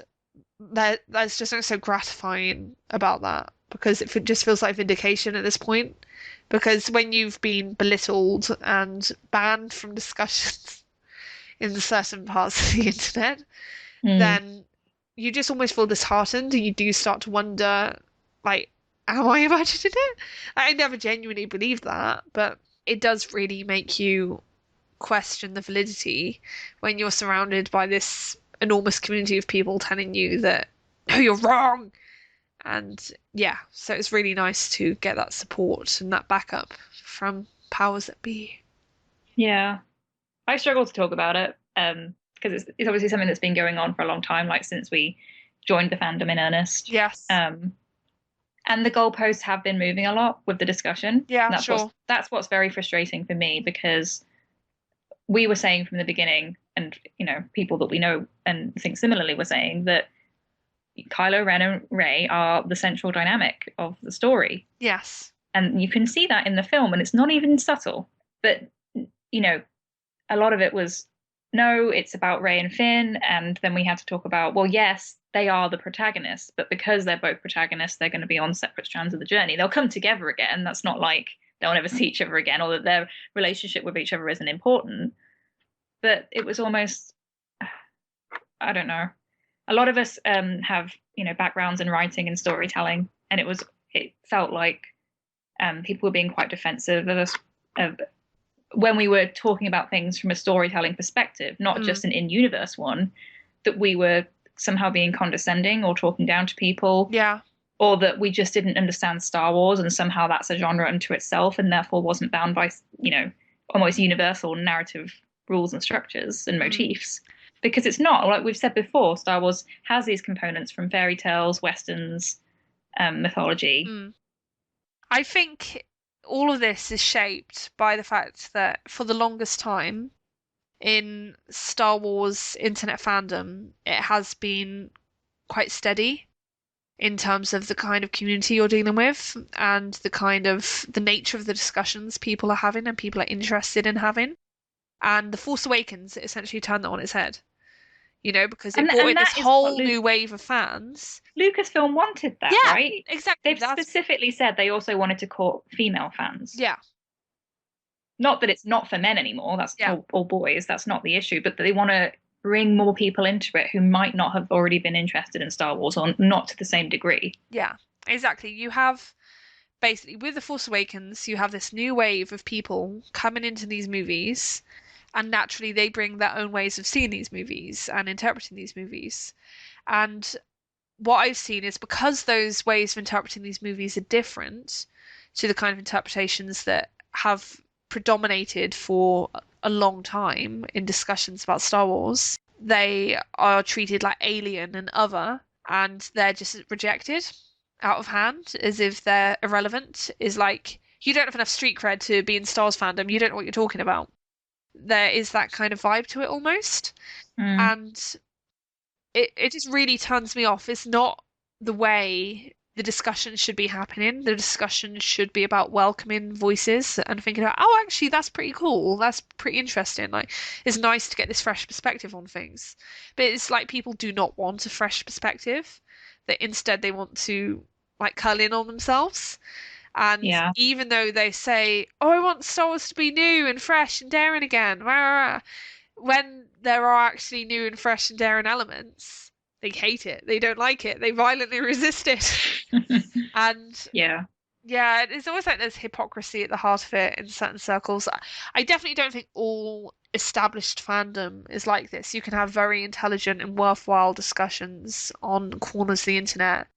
Speaker 1: there's just something so gratifying about that because it just feels like vindication at this point. Because when you've been belittled and banned from discussions in certain parts of the internet,
Speaker 2: Mm.
Speaker 1: then you just almost feel disheartened and you do start to wonder, like, am I imagining it? I never genuinely believed that, but it does really make you question the validity when you're surrounded by this enormous community of people telling you that, no, you're wrong. And yeah, so it's really nice to get that support and that backup from powers that be.
Speaker 2: Yeah. I struggle to talk about it because it's obviously something that's been going on for a long time, like since we joined the fandom in earnest.
Speaker 1: Yes.
Speaker 2: And the goalposts have been moving a lot with the discussion.
Speaker 1: Yeah,
Speaker 2: And
Speaker 1: sure.
Speaker 2: that's what's very frustrating for me because we were saying from the beginning, and people that we know and think similarly were saying that Kylo Ren and Rey are the central dynamic of the story.
Speaker 1: Yes.
Speaker 2: And you can see that in the film, and it's not even subtle. But, you know, a lot of it was, no, it's about Rey and Finn. And then we had to talk about, well, yes, they are the protagonists, but because they're both protagonists, they're going to be on separate strands of the journey. They'll come together again. That's not like they'll never see each other again or that their relationship with each other isn't important. But it was almost, I don't know. A lot of us have, backgrounds in writing and storytelling, and it felt like people were being quite defensive of us when we were talking about things from a storytelling perspective, not just an in-universe one, that we were somehow being condescending or talking down to people,
Speaker 1: Yeah.
Speaker 2: or that we just didn't understand Star Wars and somehow that's a genre unto itself and therefore wasn't bound by, almost universal narrative rules and structures and motifs. Because it's not, like we've said before, Star Wars has these components from fairy tales, westerns, mythology.
Speaker 1: I think all of this is shaped by the fact that for the longest time in Star Wars internet fandom, it has been quite steady in terms of the kind of community you're dealing with and the nature of the discussions people are having and people are interested in having. And The Force Awakens essentially turned that on its head, because it brought
Speaker 2: And
Speaker 1: in this
Speaker 2: that is what
Speaker 1: whole new wave of fans.
Speaker 2: Lucasfilm wanted that,
Speaker 1: Yeah,
Speaker 2: right?
Speaker 1: exactly.
Speaker 2: They've specifically said they also wanted to court female fans.
Speaker 1: Yeah,
Speaker 2: Not that it's not for men anymore, that's
Speaker 1: yeah,
Speaker 2: all boys, that's not the issue, but they want to bring more people into it who might not have already been interested in Star Wars or not to the same degree.
Speaker 1: yeah, exactly. You have basically with The Force Awakens, you have this new wave of people coming into these movies, and naturally they bring their own ways of seeing these movies and interpreting these movies. And what I've seen is because those ways of interpreting these movies are different to the kind of interpretations that have predominated for a long time in discussions about Star Wars, they are treated like alien and other, and they're just rejected out of hand as if they're irrelevant. Is like, you don't have enough street cred to be in Star Wars fandom, you don't know what you're talking about. There is that kind of vibe to it almost.
Speaker 2: Mm.
Speaker 1: And it just really turns me off. It's not the way the discussion should be happening. The discussion should be about welcoming voices and thinking about, oh, actually, that's pretty cool. That's pretty interesting. Like, it's nice to get this fresh perspective on things. But it's like people do not want a fresh perspective, that instead they want to like curl in on themselves. And
Speaker 2: Yeah.
Speaker 1: even though they say, oh, I want Star Wars to be new and fresh and daring again, rah, rah, rah, when there are actually new and fresh and daring elements, they hate it. They don't like it. They violently resist it. And
Speaker 2: Yeah.
Speaker 1: yeah, it's always like there's hypocrisy at the heart of it in certain circles. I definitely don't think all established fandom is like this. You can have very intelligent and worthwhile discussions on corners of the internet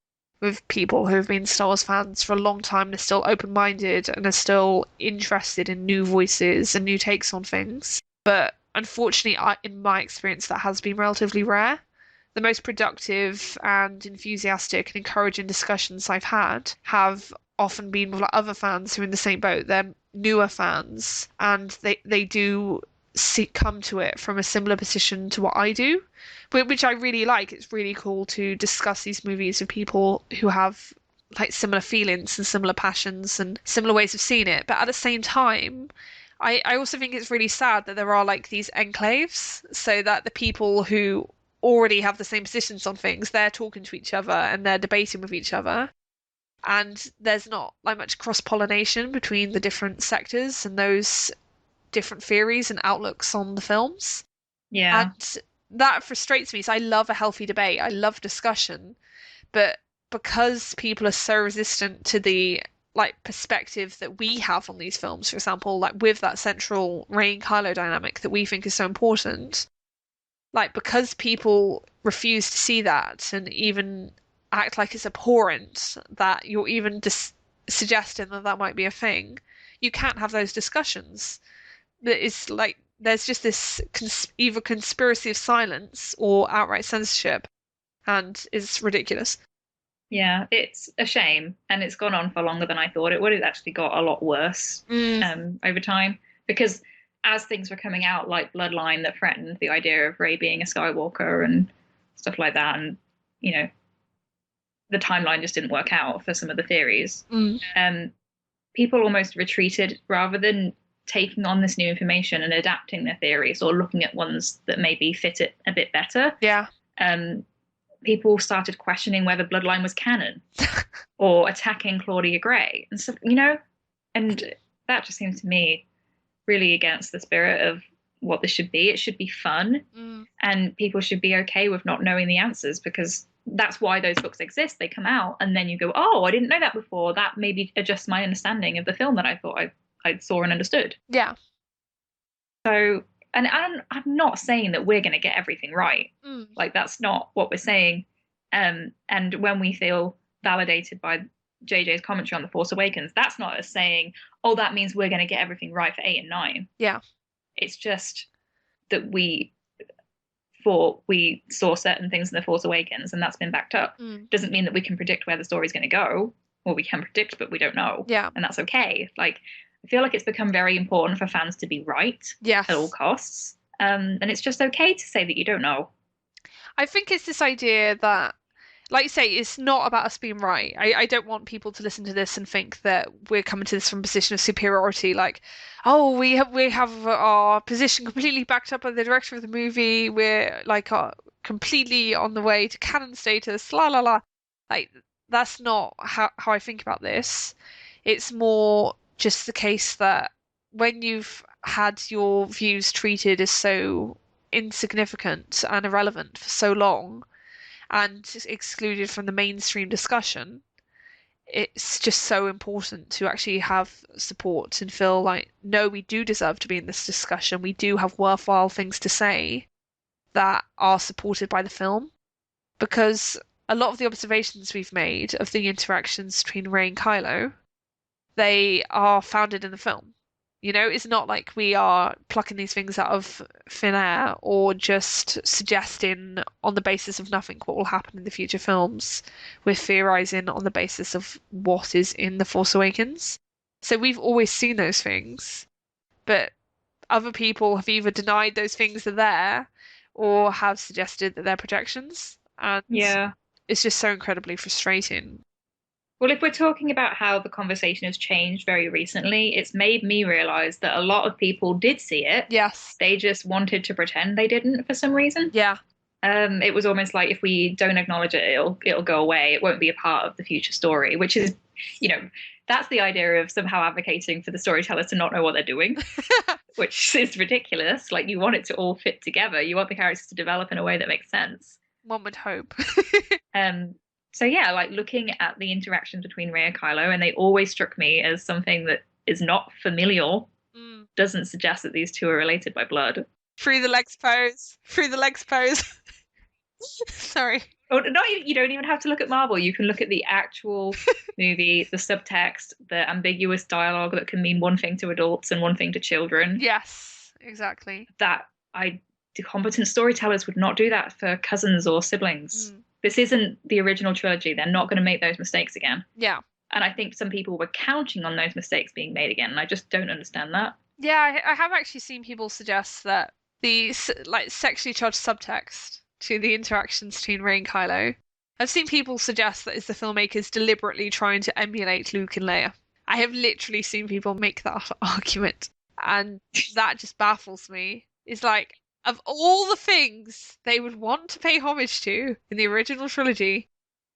Speaker 1: with people who have been Star Wars fans for a long time and are still open-minded and are still interested in new voices and new takes on things. But unfortunately, in my experience, that has been relatively rare. The most productive and enthusiastic and encouraging discussions I've had have often been with like, other fans who are in the same boat. They're newer fans, and they do come to it from a similar position to what I do, which I really like. It's really cool to discuss these movies with people who have like similar feelings and similar passions and similar ways of seeing it. But at the same time, I also think it's really sad that there are like these enclaves, so that the people who already have the same positions on things, they're talking to each other and they're debating with each other. And there's not like much cross-pollination between the different sectors and those different theories and outlooks on the films.
Speaker 2: Yeah.
Speaker 1: And that frustrates me. So I love a healthy debate. I love discussion. But because people are so resistant to the like perspective that we have on these films, for example, like with that central Rey and Kylo dynamic that we think is so important, like because people refuse to see that and even act like it's abhorrent that you're even suggesting that that might be a thing, you can't have those discussions. That is like there's just this either conspiracy of silence or outright censorship, and it's ridiculous.
Speaker 2: Yeah, it's a shame, and it's gone on for longer than I thought it would. It actually got a lot worse
Speaker 1: Mm,
Speaker 2: over time because as things were coming out, like Bloodline, that threatened the idea of Rey being a Skywalker and stuff like that, and you know, the timeline just didn't work out for some of the theories.
Speaker 1: mm,
Speaker 2: People almost retreated rather than taking on this new information and adapting their theories or looking at ones that maybe fit it a bit better.
Speaker 1: yeah.
Speaker 2: Um, People started questioning whether Bloodline was canon or attacking Claudia Gray and stuff, and that just seems to me really against the spirit of what this should be. It should be fun,
Speaker 1: Mm,
Speaker 2: and people should be okay with not knowing the answers because that's why those books exist. They come out, and then you go, "Oh, I didn't know that before." That maybe adjusts my understanding of the film that I thought I saw and understood.
Speaker 1: yeah.
Speaker 2: So, and I'm not saying that we're going to get everything right.
Speaker 1: Mm,
Speaker 2: Like that's not what we're saying. And when we feel validated by JJ's commentary on The Force Awakens, that's not us saying, "Oh, that means we're going to get everything right for 8 and 9."
Speaker 1: yeah.
Speaker 2: It's just that we thought we saw certain things in The Force Awakens, and that's been backed up.
Speaker 1: Mm,
Speaker 2: Doesn't mean that we can predict where the story's going to go. Well, we can predict, but we don't know,
Speaker 1: yeah.
Speaker 2: and that's okay. Like I feel like it's become very important for fans to be right
Speaker 1: Yes.
Speaker 2: at all costs. And it's just okay to say that you don't know.
Speaker 1: I think it's this idea that, like you say, it's not about us being right. I don't want people to listen to this and think that we're coming to this from a position of superiority, like, oh, we have our position completely backed up by the director of the movie. We're like completely on the way to canon status, la la la. Like that's not how I think about this. It's more just the case that when you've had your views treated as so insignificant and irrelevant for so long and excluded from the mainstream discussion, it's just so important to actually have support and feel like, no, we do deserve to be in this discussion. We do have worthwhile things to say that are supported by the film. Because a lot of the observations we've made of the interactions between Rey and Kylo, they are founded in the film. It's not like we are plucking these things out of thin air or just suggesting on the basis of nothing what will happen in the future films. We're theorizing on the basis of what is in The Force Awakens. So we've always seen those things, but other people have either denied those things are there or have suggested that they're projections. And
Speaker 2: Yeah.
Speaker 1: it's just so incredibly frustrating.
Speaker 2: Well, if we're talking about how the conversation has changed very recently, it's made me realize that a lot of people did see it.
Speaker 1: Yes.
Speaker 2: They just wanted to pretend they didn't for some reason.
Speaker 1: Yeah.
Speaker 2: It was almost like if we don't acknowledge it, it'll go away. It won't be a part of the future story, which is, that's the idea of somehow advocating for the storytellers to not know what they're doing, which is ridiculous. Like you want it to all fit together. You want the characters to develop in a way that makes sense.
Speaker 1: One would hope.
Speaker 2: So yeah, like looking at the interactions between Rey and Kylo, and they always struck me as something that is not familial
Speaker 1: Mm.
Speaker 2: doesn't suggest that these two are related by blood.
Speaker 1: Through the legs pose. Through the legs pose. Sorry.
Speaker 2: Or not even, you don't even have to look at Marvel. You can look at the actual movie, the subtext, the ambiguous dialogue that can mean one thing to adults and one thing to children.
Speaker 1: Yes, exactly.
Speaker 2: That the competent storytellers would not do that for cousins or siblings.
Speaker 1: Mm.
Speaker 2: This isn't the original trilogy. They're not going to make those mistakes again.
Speaker 1: Yeah.
Speaker 2: And I think some people were counting on those mistakes being made again, and I just don't understand that.
Speaker 1: Yeah, I have actually seen people suggest that the like sexually charged subtext to the interactions between Rey and Kylo. I've seen people suggest that is the filmmakers deliberately trying to emulate Luke and Leia. I have literally seen people make that argument, and that just baffles me. It's like, of all the things they would want to pay homage to in the original trilogy,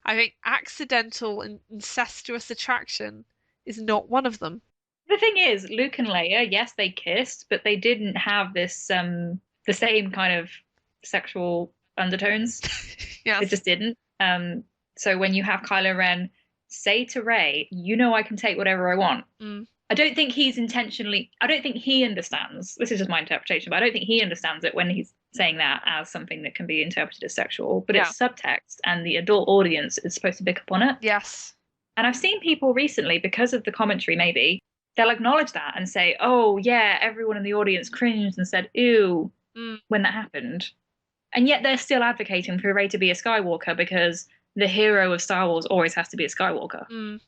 Speaker 1: I think accidental and incestuous attraction is not one of them.
Speaker 2: The thing is, Luke and Leia, yes, they kissed, but they didn't have this the same kind of sexual undertones. It
Speaker 1: Yes.
Speaker 2: just didn't. So when you have Kylo Ren say to Rey, "You know, I can take whatever I want."
Speaker 1: Mm.
Speaker 2: I don't think he's intentionally. I don't think he understands. This is just my interpretation, but I don't think he understands it when he's saying that as something that can be interpreted as sexual. But
Speaker 1: Yeah.
Speaker 2: it's subtext, and the adult audience is supposed to pick up on it.
Speaker 1: Yes.
Speaker 2: And I've seen people recently, because of the commentary, maybe they'll acknowledge that and say, "Oh yeah, everyone in the audience cringed and said ew"
Speaker 1: Mm.
Speaker 2: when that happened. And yet they're still advocating for Rey to be a Skywalker because the hero of Star Wars always has to be a Skywalker.
Speaker 1: Mm.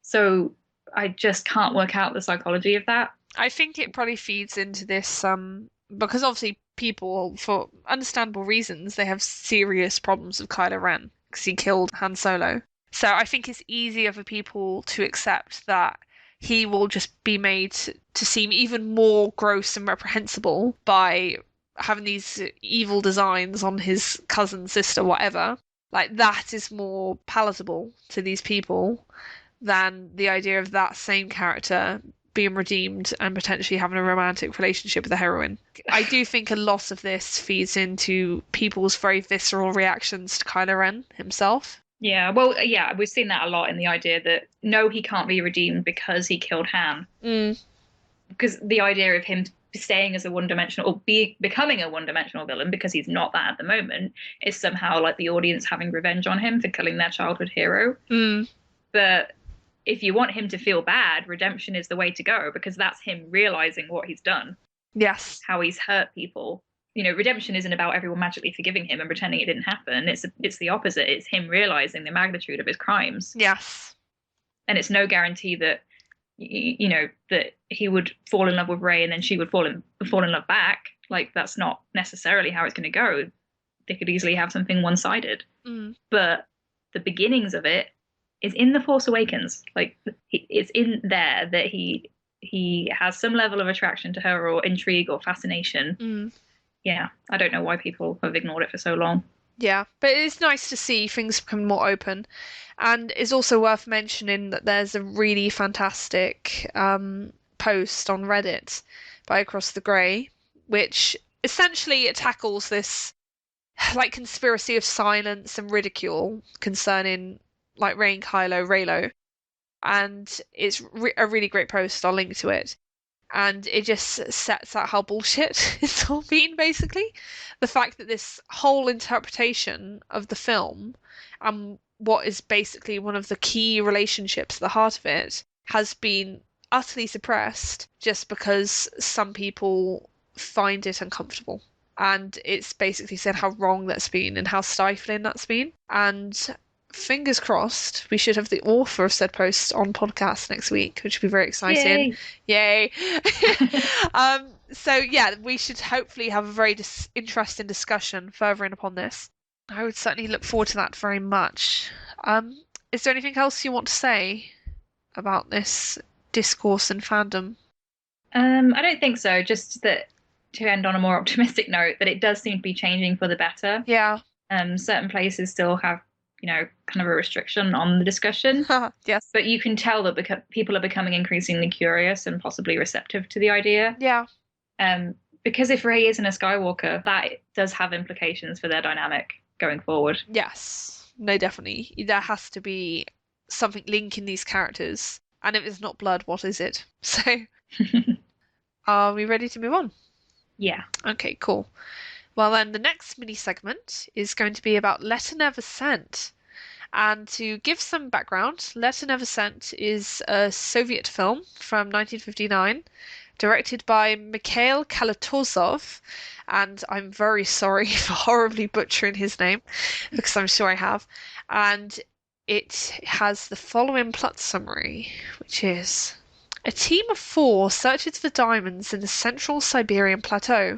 Speaker 2: So I just can't work out the psychology of that.
Speaker 1: I think it probably feeds into this because obviously people, for understandable reasons, they have serious problems with Kylo Ren because he killed Han Solo. So I think it's easier for people to accept that he will just be made to seem even more gross and reprehensible by having these evil designs on his cousin, sister, whatever. Like that is more palatable to these people than the idea of that same character being redeemed and potentially having a romantic relationship with the heroine. I do think a lot of this feeds into people's very visceral reactions to Kylo Ren himself.
Speaker 2: Yeah, well, yeah, we've seen that a lot in the idea that no, he can't be redeemed because he killed Han.
Speaker 1: Mm.
Speaker 2: Because the idea of him staying as a one-dimensional or becoming a one-dimensional villain because he's not that at the moment is somehow like the audience having revenge on him for killing their childhood hero.
Speaker 1: Mm.
Speaker 2: But if you want him to feel bad, redemption is the way to go because that's him realizing what he's done.
Speaker 1: Yes.
Speaker 2: How he's hurt people. You know, redemption isn't about everyone magically forgiving him and pretending it didn't happen. It's the opposite. It's him realizing the magnitude of his crimes.
Speaker 1: Yes.
Speaker 2: And it's no guarantee that that he would fall in love with Rey and then she would fall in love back. Like that's not necessarily how it's going to go. They could easily have something one-sided.
Speaker 1: Mm.
Speaker 2: But the beginnings of it is in the Force Awakens. Like it's in there that he has some level of attraction to her or intrigue or fascination.
Speaker 1: Mm.
Speaker 2: Yeah, I don't know why people have ignored it for so long.
Speaker 1: Yeah, but it's nice to see things become more open. And it's also worth mentioning that there's a really fantastic post on Reddit by Across the Grey, which essentially it tackles this like conspiracy of silence and ridicule concerning like Rey and Kylo, Reylo. And it's a really great post. I'll link to it. And it just sets out how bullshit it's all been, basically. The fact that this whole interpretation of the film and what is basically one of the key relationships at the heart of it has been utterly suppressed just because some people find it uncomfortable. And it's basically said how wrong that's been and how stifling that's been. And fingers crossed, we should have the author of said post on podcast next week, which would be very exciting. Yay! So yeah, we should hopefully have a very interesting discussion furthering upon this. I would certainly look forward to that very much. Is there anything else you want to say about this discourse and fandom?
Speaker 2: I don't think so. Just that to end on a more optimistic note, that it does seem to be changing for the better.
Speaker 1: Yeah.
Speaker 2: Certain places still have kind of a restriction on the discussion.
Speaker 1: Yes.
Speaker 2: But you can tell that people are becoming increasingly curious and possibly receptive to the idea.
Speaker 1: Yeah.
Speaker 2: Because if Rey isn't a Skywalker, that does have implications for their dynamic going forward.
Speaker 1: Yes. No, definitely. There has to be something linking these characters. And if it's not blood, what is it? So Are we ready to move on?
Speaker 2: Yeah.
Speaker 1: Okay, cool. Well, then the next mini segment is going to be about Letter Never Sent. And to give some background, Letter Never Sent is a Soviet film from 1959, directed by Mikhail Kalatozov. And I'm very sorry for horribly butchering his name, because I'm sure I have. And it has the following plot summary, which is a team of four searches for diamonds in the central Siberian plateau.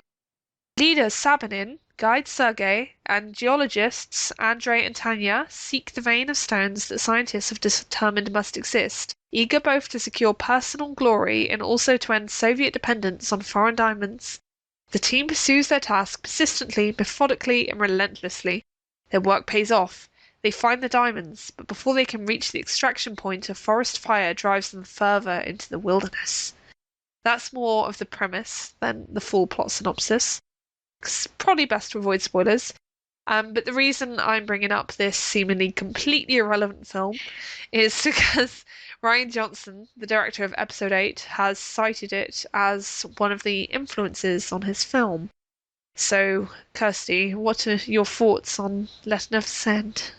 Speaker 1: Leader Sabanin, guide Sergei, and geologists Andrei and Tanya seek the vein of stones that scientists have determined must exist, eager both to secure personal glory and also to end Soviet dependence on foreign diamonds. The team pursues their task persistently, methodically, and relentlessly. Their work pays off. They find the diamonds, but before they can reach the extraction point, a forest fire drives them further into the wilderness. That's more of the premise than the full plot synopsis. It's probably best to avoid spoilers. But the reason I'm bringing up this seemingly completely irrelevant film is because Rian Johnson, the director of Episode 8, has cited it as one of the influences on his film. So, Kirsty, what are your thoughts on Let Never Send?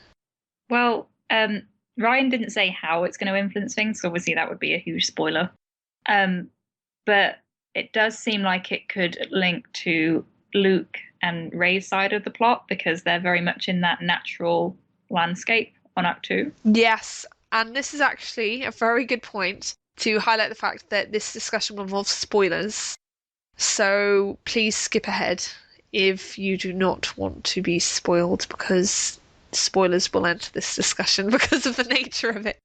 Speaker 2: Well, Ryan didn't say how it's going to influence things, so obviously that would be a huge spoiler. But it does seem like it could link to Luke and Rey's side of the plot because they're very much in that natural landscape on Act Two.
Speaker 1: Yes, and this is actually a very good point to highlight the fact that this discussion will involve spoilers. So please skip ahead if you do not want to be spoiled because spoilers will enter this discussion because of the nature of it.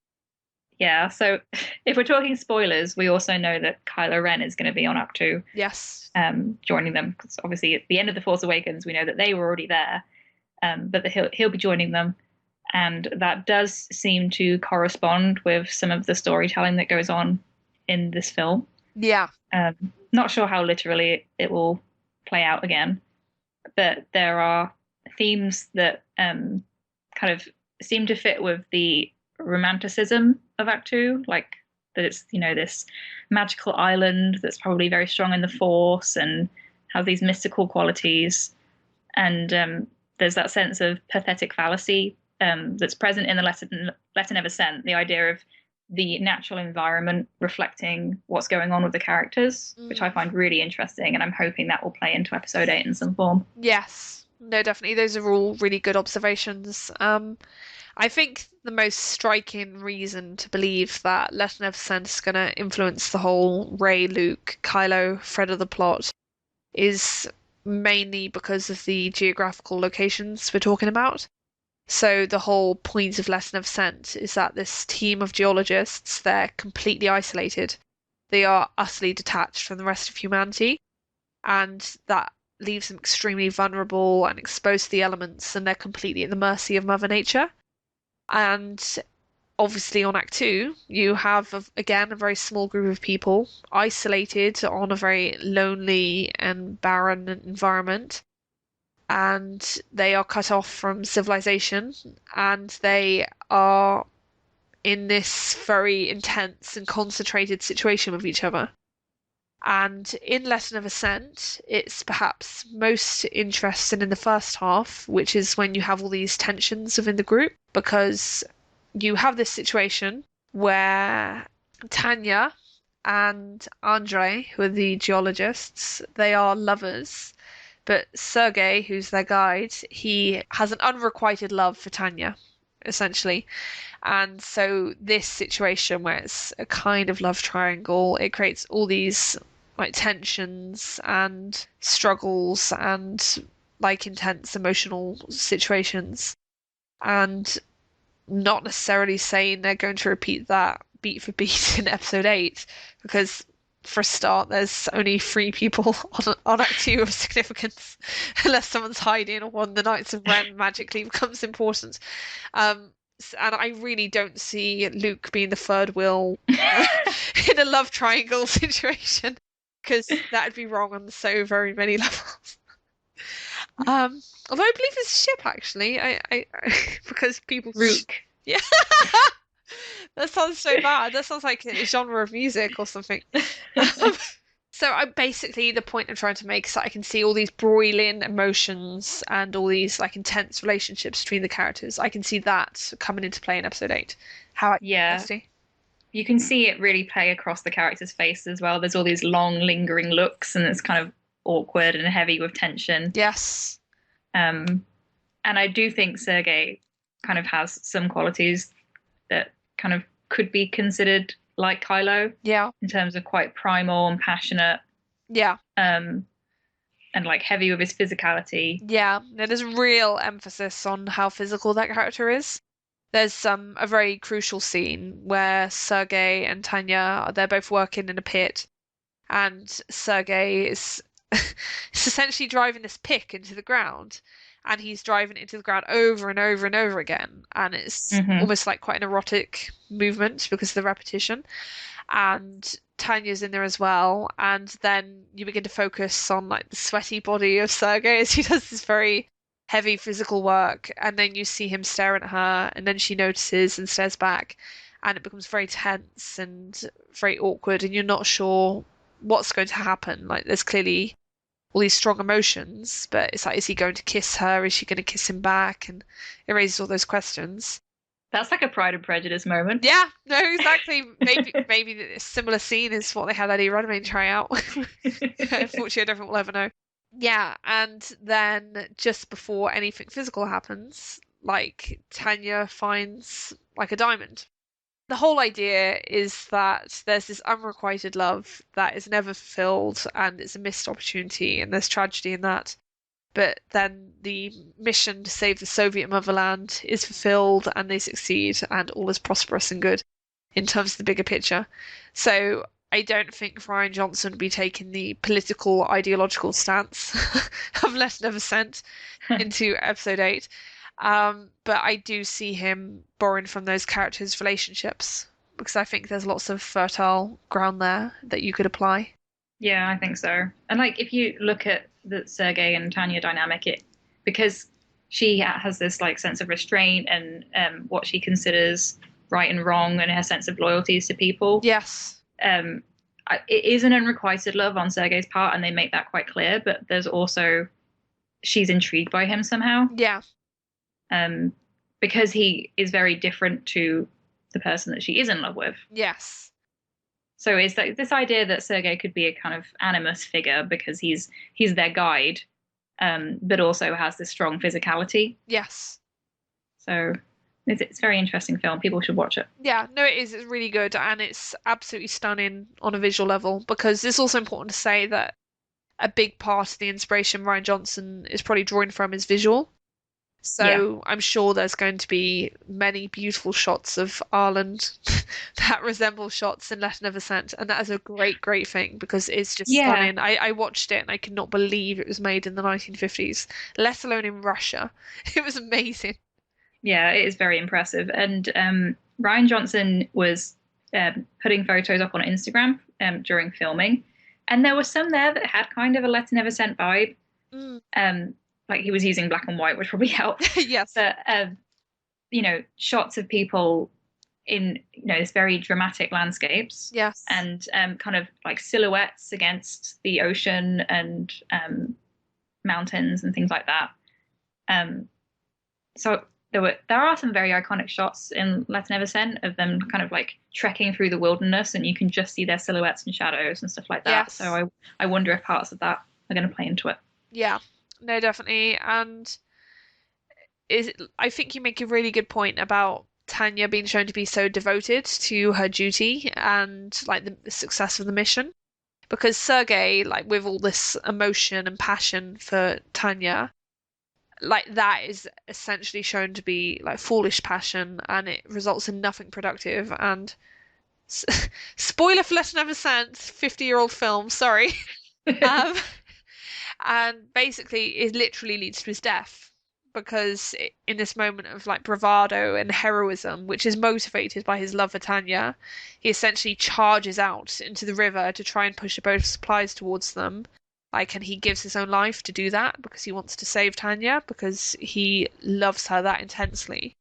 Speaker 2: Yeah, so if we're talking spoilers, we also know that Kylo Ren is going to be on Act Two,
Speaker 1: Yes.
Speaker 2: joining them. Because obviously, at the end of the Force Awakens, we know that they were already there, but that he'll be joining them, and that does seem to correspond with some of the storytelling that goes on in this film.
Speaker 1: Yeah.
Speaker 2: Not sure how literally it will play out again, but there are themes that kind of seem to fit with the romanticism of Act Two, like that it's this magical island that's probably very strong in the Force and has these mystical qualities, and there's that sense of pathetic fallacy that's present in the letter Never Sent. The idea of the natural environment reflecting what's going on with the characters, which I find really interesting, and I'm hoping that will play into Episode 8 in some form.
Speaker 1: Yes. No, definitely. Those are all really good observations. I think the most striking reason to believe that Let Never Send is going to influence the whole Rey, Luke, Kylo thread of the plot is mainly because of the geographical locations we're talking about. So the whole point of Let Never Sent is that this team of geologists, they're completely isolated. They are utterly detached from the rest of humanity, and that leaves them extremely vulnerable and exposed to the elements, and they're completely at the mercy of Mother Nature. And obviously, on Act Two, you have again a very small group of people isolated on a very lonely and barren environment, and they are cut off from civilization, and they are in this very intense and concentrated situation with each other. And in Letter Never Sent, it's perhaps most interesting in the first half, which is when you have all these tensions within the group, because you have this situation where Tanya and Andre, who are the geologists, they are lovers, but Sergei, who's their guide, he has an unrequited love for Tanya, essentially. And so this situation where it's a kind of love triangle, it creates all these like tensions and struggles and like intense emotional situations. And not necessarily saying they're going to repeat that beat for beat in episode 8, because for a start, there's only 3 people on Act 2 of significance, unless someone's hiding or one of the Knights of Ren magically becomes important. And I really don't see Luke being the third wheel in a love triangle situation, because that'd be wrong on so very many levels. Although I believe it's a ship, actually. I because people
Speaker 2: Rook.
Speaker 1: Yeah. That sounds so bad. That sounds like a genre of music or something. So I basically the point I'm trying to make is that I can see all these broiling emotions and all these like intense relationships between the characters. I can see that coming into play in episode 8. How about you,
Speaker 2: Yeah,
Speaker 1: Kirsty?
Speaker 2: you can see it really play across the characters' faces as well. There's all these long, lingering looks, and it's kind of awkward and heavy with tension.
Speaker 1: Yes.
Speaker 2: Um, and I do think Sergei kind of has some qualities that kind of could be considered like Kylo
Speaker 1: Yeah.
Speaker 2: in terms of quite primal and passionate,
Speaker 1: Yeah.
Speaker 2: um, and like heavy with his physicality.
Speaker 1: Yeah. There's real emphasis on how physical that character is. There's a very crucial scene where Sergey and Tanya they're both working in a pit, and Sergey is essentially driving this pick into the ground, and he's driving it into the ground over and over and over again, and it's
Speaker 2: Hmm.
Speaker 1: almost like quite an erotic movement because of the repetition. And Tanya's in there as well, and then you begin to focus on like the sweaty body of Sergey as he does this very heavy physical work, and then you see him staring at her, and then she notices and stares back, and it becomes very tense and very awkward, and you're not sure what's going to happen. Like there's clearly all these strong emotions, but it's like, is he going to kiss her? Is she going to kiss him back? And it raises all those questions.
Speaker 2: That's like a Pride and Prejudice moment.
Speaker 1: Yeah, no, exactly. Maybe a similar scene is what they had Ade Redmayne try out. Unfortunately, I don't think we'll ever know. Yeah, and then just before anything physical happens, like Tanya finds like a diamond. The whole idea is that there's this unrequited love that is never fulfilled and it's a missed opportunity and there's tragedy in that. But then the mission to save the Soviet motherland is fulfilled and they succeed and all is prosperous and good in terms of the bigger picture. So I don't think Ryan Johnson would be taking the political ideological stance of Less Never Sent into episode 8. But I do see him borrowing from those characters' relationships because I think there's lots of fertile ground there that you could apply.
Speaker 2: Yeah, I think so. And like if you look at the Sergey and Tanya dynamic, it because she has this like sense of restraint and what she considers right and wrong and her sense of loyalties to people.
Speaker 1: Yes.
Speaker 2: Um, it is an unrequited love on Sergey's part, and they make that quite clear. But there's also she's intrigued by him somehow,
Speaker 1: Yeah.
Speaker 2: um, because he is very different to the person that she is in love with.
Speaker 1: Yes.
Speaker 2: So it's like this idea that Sergei could be a kind of animus figure because he's their guide, but also has this strong physicality.
Speaker 1: Yes.
Speaker 2: So it's a very interesting film. People should watch it.
Speaker 1: Yeah, no, it is. It's really good and it's absolutely stunning on a visual level because it's also important to say that a big part of the inspiration Ryan Johnson is probably drawing from is visual.
Speaker 2: Yeah,
Speaker 1: So I'm sure there's going to be many beautiful shots of Ireland that resemble shots in Let Never Sent, and that is a great, great thing because it's just
Speaker 2: yeah,
Speaker 1: stunning. I watched it and I could not believe it was made in the 1950s, let alone in Russia. It was amazing.
Speaker 2: yeah. It is very impressive. And Ryan Johnson was putting photos up on Instagram during filming, and there were some there that had kind of a Letter Never Sent vibe.
Speaker 1: Mm.
Speaker 2: Like he was using black and white, which probably helped.
Speaker 1: Yes.
Speaker 2: But shots of people in this very dramatic landscapes
Speaker 1: Yes.
Speaker 2: and kind of like silhouettes against the ocean and mountains and things like that. So there are some very iconic shots in Letter Never Sent of them kind of like trekking through the wilderness, and you can just see their silhouettes and shadows and stuff like that.
Speaker 1: Yes.
Speaker 2: So I wonder if parts of that are going to play into it.
Speaker 1: Yeah. No, definitely. And I think you make a really good point about Tanya being shown to be so devoted to her duty and like the success of the mission. Because Sergey, like with all this emotion and passion for Tanya, like that is essentially shown to be like foolish passion and it results in nothing productive. And spoiler for Letter Never Sent, 50-year-old film, sorry. Um, and basically it literally leads to his death because in this moment of like bravado and heroism, which is motivated by his love for Tanya, he essentially charges out into the river to try and push a boat of supplies towards them. Like, and he gives his own life to do that because he wants to save Tanya because he loves her that intensely.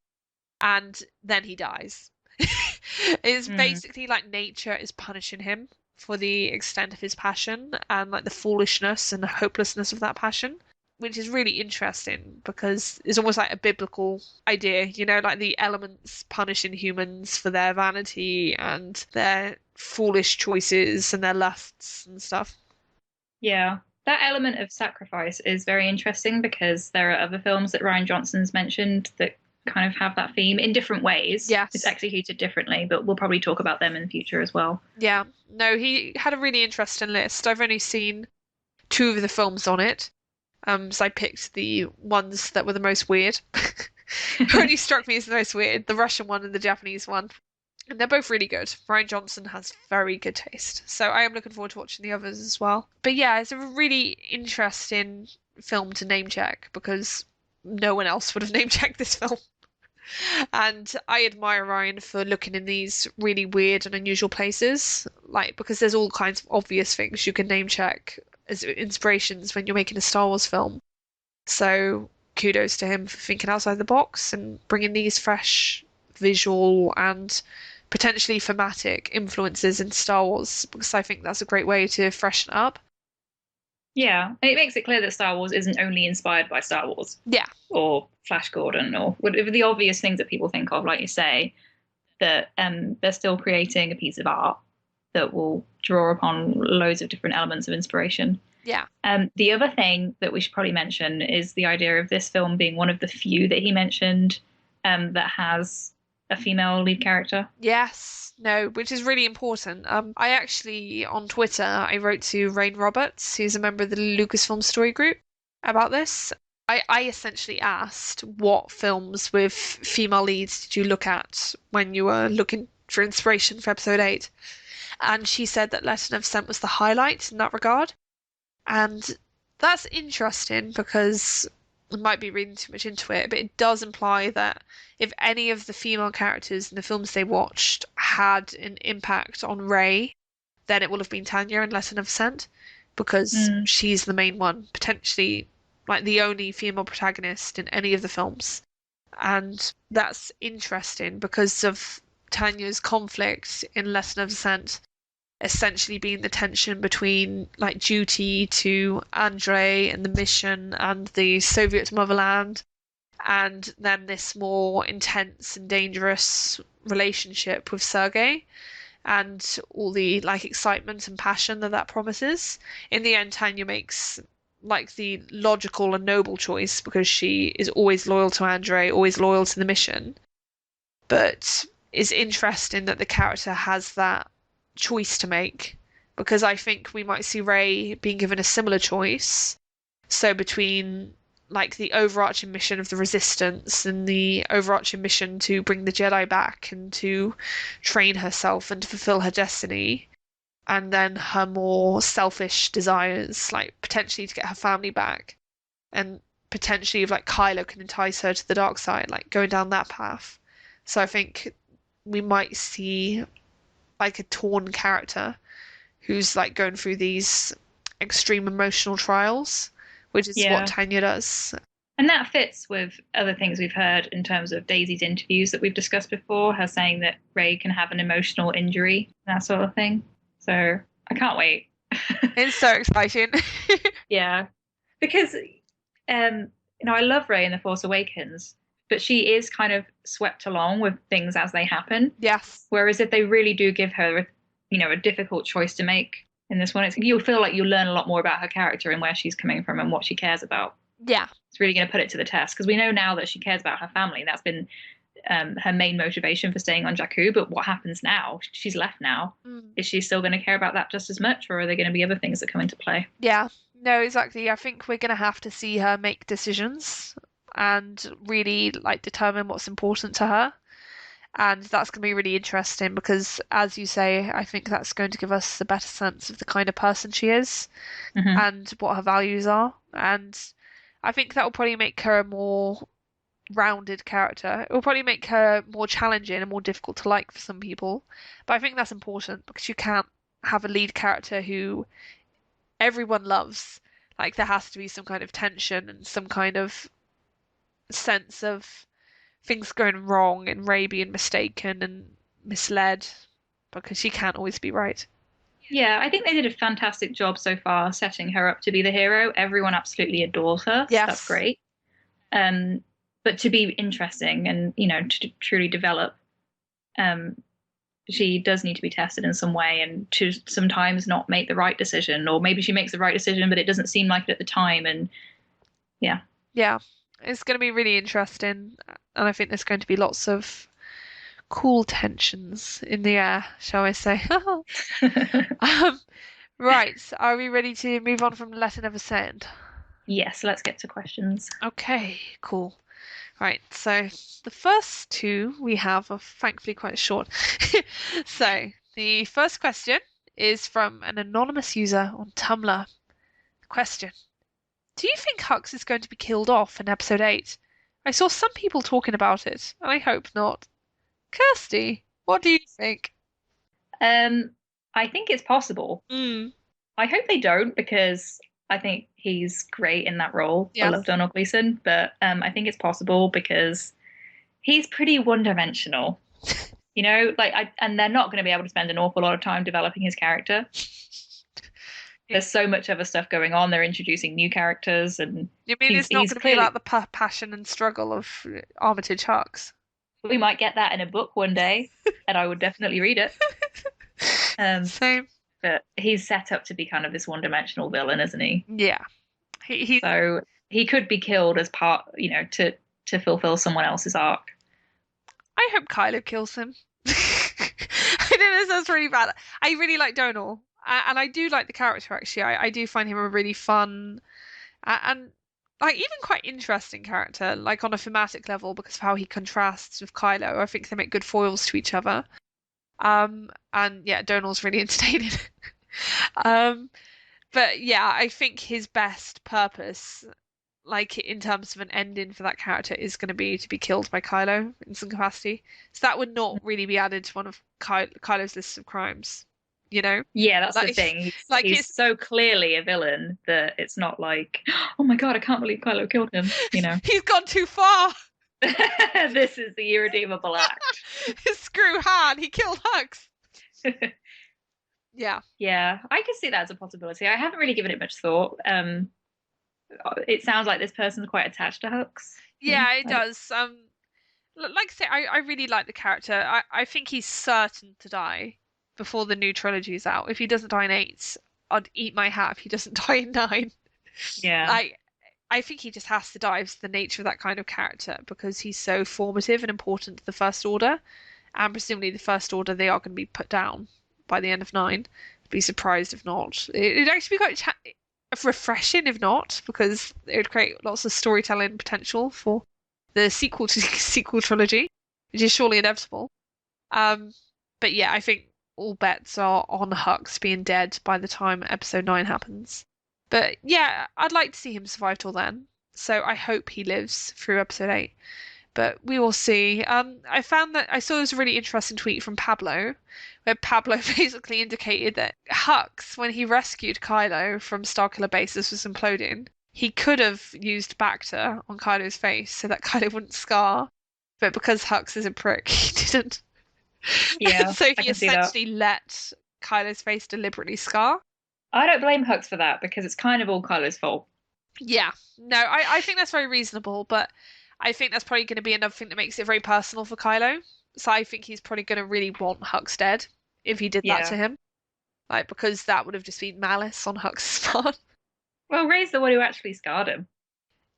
Speaker 1: And then he dies. It's
Speaker 2: Mm.
Speaker 1: basically like nature is punishing him for the extent of his passion and like the foolishness and the hopelessness of that passion, which is really interesting because it's almost like a biblical idea, like the elements punishing humans for their vanity and their foolish choices and their lusts and stuff.
Speaker 2: Yeah. That element of sacrifice is very interesting because there are other films that Rian Johnson's mentioned that kind of have that theme in different ways. It's
Speaker 1: Yes.
Speaker 2: executed differently, but we'll probably talk about them in the future as well.
Speaker 1: Yeah. No, he had a really interesting list. I've only seen two of the films on it. So I picked the ones that were the most weird. Only struck me as the most weird, the Russian one and the Japanese one. And they're both really good. Rian Johnson has very good taste. So I am looking forward to watching the others as well. But yeah, it's a really interesting film to name check because no one else would have name checked this film. And I admire Ryan for looking in these really weird and unusual places, like because there's all kinds of obvious things you can name check as inspirations when you're making a Star Wars film. So kudos to him for thinking outside the box and bringing these fresh visual and potentially thematic influences in Star Wars because I think that's a great way to freshen up.
Speaker 2: Yeah, and it makes it clear that Star Wars isn't only inspired by Star Wars
Speaker 1: Yeah,
Speaker 2: or Flash Gordon or whatever the obvious things that people think of, like you say, that they're still creating a piece of art that will draw upon loads of different elements of inspiration.
Speaker 1: yeah.
Speaker 2: The other thing that we should probably mention is the idea of this film being one of the few that he mentioned that has a female lead character.
Speaker 1: Yes, no, which is really important. I actually on Twitter I wrote to Rain Roberts, who's a member of the Lucasfilm Story Group, about this. I essentially asked what films with female leads did you look at when you were looking for inspiration for episode 8? And she said that Letter of Scent was the highlight in that regard. And that's interesting because I might be reading too much into it, but it does imply that if any of the female characters in the films they watched had an impact on Rey, then it will have been Tanya in Lesson of Scent because
Speaker 2: Mm.
Speaker 1: she's the main one, potentially like the only female protagonist in any of the films. And that's interesting because of Tanya's conflict in Lesson of Scent essentially being the tension between like duty to Andre and the mission and the Soviet motherland, and then this more intense and dangerous relationship with Sergei and all the like excitement and passion that that promises. In the end, Tanya makes like the logical and noble choice because she is always loyal to Andre, always loyal to the mission. But it's interesting that the character has that choice to make because I think we might see Rey being given a similar choice. So between like the overarching mission of the Resistance and the overarching mission to bring the Jedi back and to train herself and to fulfill her destiny, and then her more selfish desires, like potentially to get her family back, and potentially if like Kylo can entice her to the dark side, like going down that path. So I think we might see like a torn character who's like going through these extreme emotional trials, which is what
Speaker 2: Yeah.
Speaker 1: Tanya does.
Speaker 2: And that fits with other things we've heard in terms of Daisy's interviews that we've discussed before, her saying that Rey can have an emotional injury, that sort of thing. So I can't wait.
Speaker 1: It's so exciting.
Speaker 2: Yeah. Because I love Rey in The Force Awakens, but she is kind of swept along with things as they happen.
Speaker 1: Yes.
Speaker 2: Whereas if they really do give her a difficult choice to make in this one, you'll feel like you'll learn a lot more about her character and where she's coming from and what she cares about.
Speaker 1: Yeah.
Speaker 2: It's really going to put it to the test because we know now that she cares about her family. That's been her main motivation for staying on Jakku. But what happens now? She's left now.
Speaker 1: Mm.
Speaker 2: Is she still going to care about that just as much, or are there going to be other things that come into play?
Speaker 1: Yeah. No, exactly. I think we're gonna have to see her make decisions and really like determine what's important to her. And that's going to be really interesting because, as you say, I think that's going to give us a better sense of the kind of person she is
Speaker 2: Mm-hmm.
Speaker 1: and what her values are. And I think that will probably make her a more rounded character. It will probably make her more challenging and more difficult to like for some people. But I think that's important because you can't have a lead character who everyone loves. Like there has to be some kind of tension and some kind of sense of things going wrong and Rey being mistaken and misled because she can't always be right.
Speaker 2: Yeah, I think they did a fantastic job so far setting her up to be the hero. Everyone absolutely adores her, so that's
Speaker 1: Yes.
Speaker 2: great. Um, but to be interesting and to truly develop, um, she does need to be tested in some way, and to sometimes not make the right decision, or maybe she makes the right decision, but it doesn't seem like it at the time. And yeah,
Speaker 1: Yeah. It's going to be really interesting, and I think there's going to be lots of cool tensions in the air, shall I say. Um, right, are we ready to move on from the letter never sent?
Speaker 2: yes, let's get to questions.
Speaker 1: Okay, cool. Right, so the first two we have are thankfully quite short. So the first question is from an anonymous user on Tumblr. Question: do you think Hux is going to be killed off in episode 8? I saw some people talking about it, and I hope not. Kirsty, what do you think?
Speaker 2: Um, I think it's possible.
Speaker 1: Mm,
Speaker 2: I hope they don't, because I think he's great in that role. I
Speaker 1: yeah.
Speaker 2: love Donald Gleason, but I think it's possible because he's pretty one-dimensional. And they're not going to be able to spend an awful lot of time developing his character. There's so much other stuff going on. They're introducing new characters, and
Speaker 1: You mean
Speaker 2: he's
Speaker 1: it's not
Speaker 2: he's
Speaker 1: going to be about
Speaker 2: clearly.
Speaker 1: the passion and struggle of Armitage Hux?
Speaker 2: We might get that in a book one day, and I would definitely read it. Um,
Speaker 1: Same.
Speaker 2: but he's set up to be kind of this one-dimensional villain, isn't he?
Speaker 1: Yeah. He
Speaker 2: So he could be killed as part, to fulfill someone else's arc.
Speaker 1: I hope Kylo kills him. I know this sounds really bad. I really like Donal, and I do like the character actually. I do find him a really fun and like even quite interesting character, like on a thematic level because of how he contrasts with Kylo. I think they make good foils to each other. And yeah, Donal's really entertaining. Um, but yeah, I think his best purpose, like in terms of an ending for that character, is going to be killed by Kylo in some capacity. So that would not really be added to one of Kylo's list of crimes, you know?
Speaker 2: Yeah, that's the
Speaker 1: Like,
Speaker 2: thing. He's
Speaker 1: like
Speaker 2: he's
Speaker 1: it's
Speaker 2: so clearly a villain that it's not like, oh my God, I can't believe Kylo killed him.
Speaker 1: he's gone too far.
Speaker 2: This is the irredeemable act.
Speaker 1: Screw Han, he killed Hux. Yeah,
Speaker 2: Yeah, I can see that as a possibility. I haven't really given it much thought. It sounds like this person's quite attached to Hux.
Speaker 1: yeah, it
Speaker 2: I don't-
Speaker 1: does. Like I say, I really like the character. I think he's certain to die before the new trilogy is out. If he doesn't die in 8, I'd eat my hat if he doesn't die in 9.
Speaker 2: yeah,
Speaker 1: I I think he just has to die. It's the nature of that kind of character because he's so formative and important to the First Order, and presumably the First Order they are going to be put down by the end of 9. Be surprised if not. It'd actually be quite refreshing if not, because it would create lots of storytelling potential for the sequel to sequel trilogy, which is surely inevitable. Um, but yeah, I think all bets are on Hux being dead by the time episode 9 happens. But yeah, I'd like to see him survive till then. So I hope he lives through episode 8. But we will see. I found that I saw this really interesting tweet from Pablo, where Pablo basically indicated that Hux, when he rescued Kylo from Starkiller Base, this was imploding, he could have used Bacta on Kylo's face so that Kylo wouldn't scar. But because Hux is a prick, he didn't. And
Speaker 2: yeah,
Speaker 1: so
Speaker 2: I
Speaker 1: he
Speaker 2: can see that.
Speaker 1: essentially let Kylo's face deliberately scar.
Speaker 2: I don't blame Hux for that because it's kind of all Kylo's fault.
Speaker 1: Yeah, no, I think that's very reasonable, but I think that's probably going to be another thing that makes it very personal for Kylo. So I think he's probably going to really want Hux dead if he did that
Speaker 2: Yeah.
Speaker 1: to him. Like, because that would have just been malice on Hux's part.
Speaker 2: Well, Rey's the one who actually scarred him.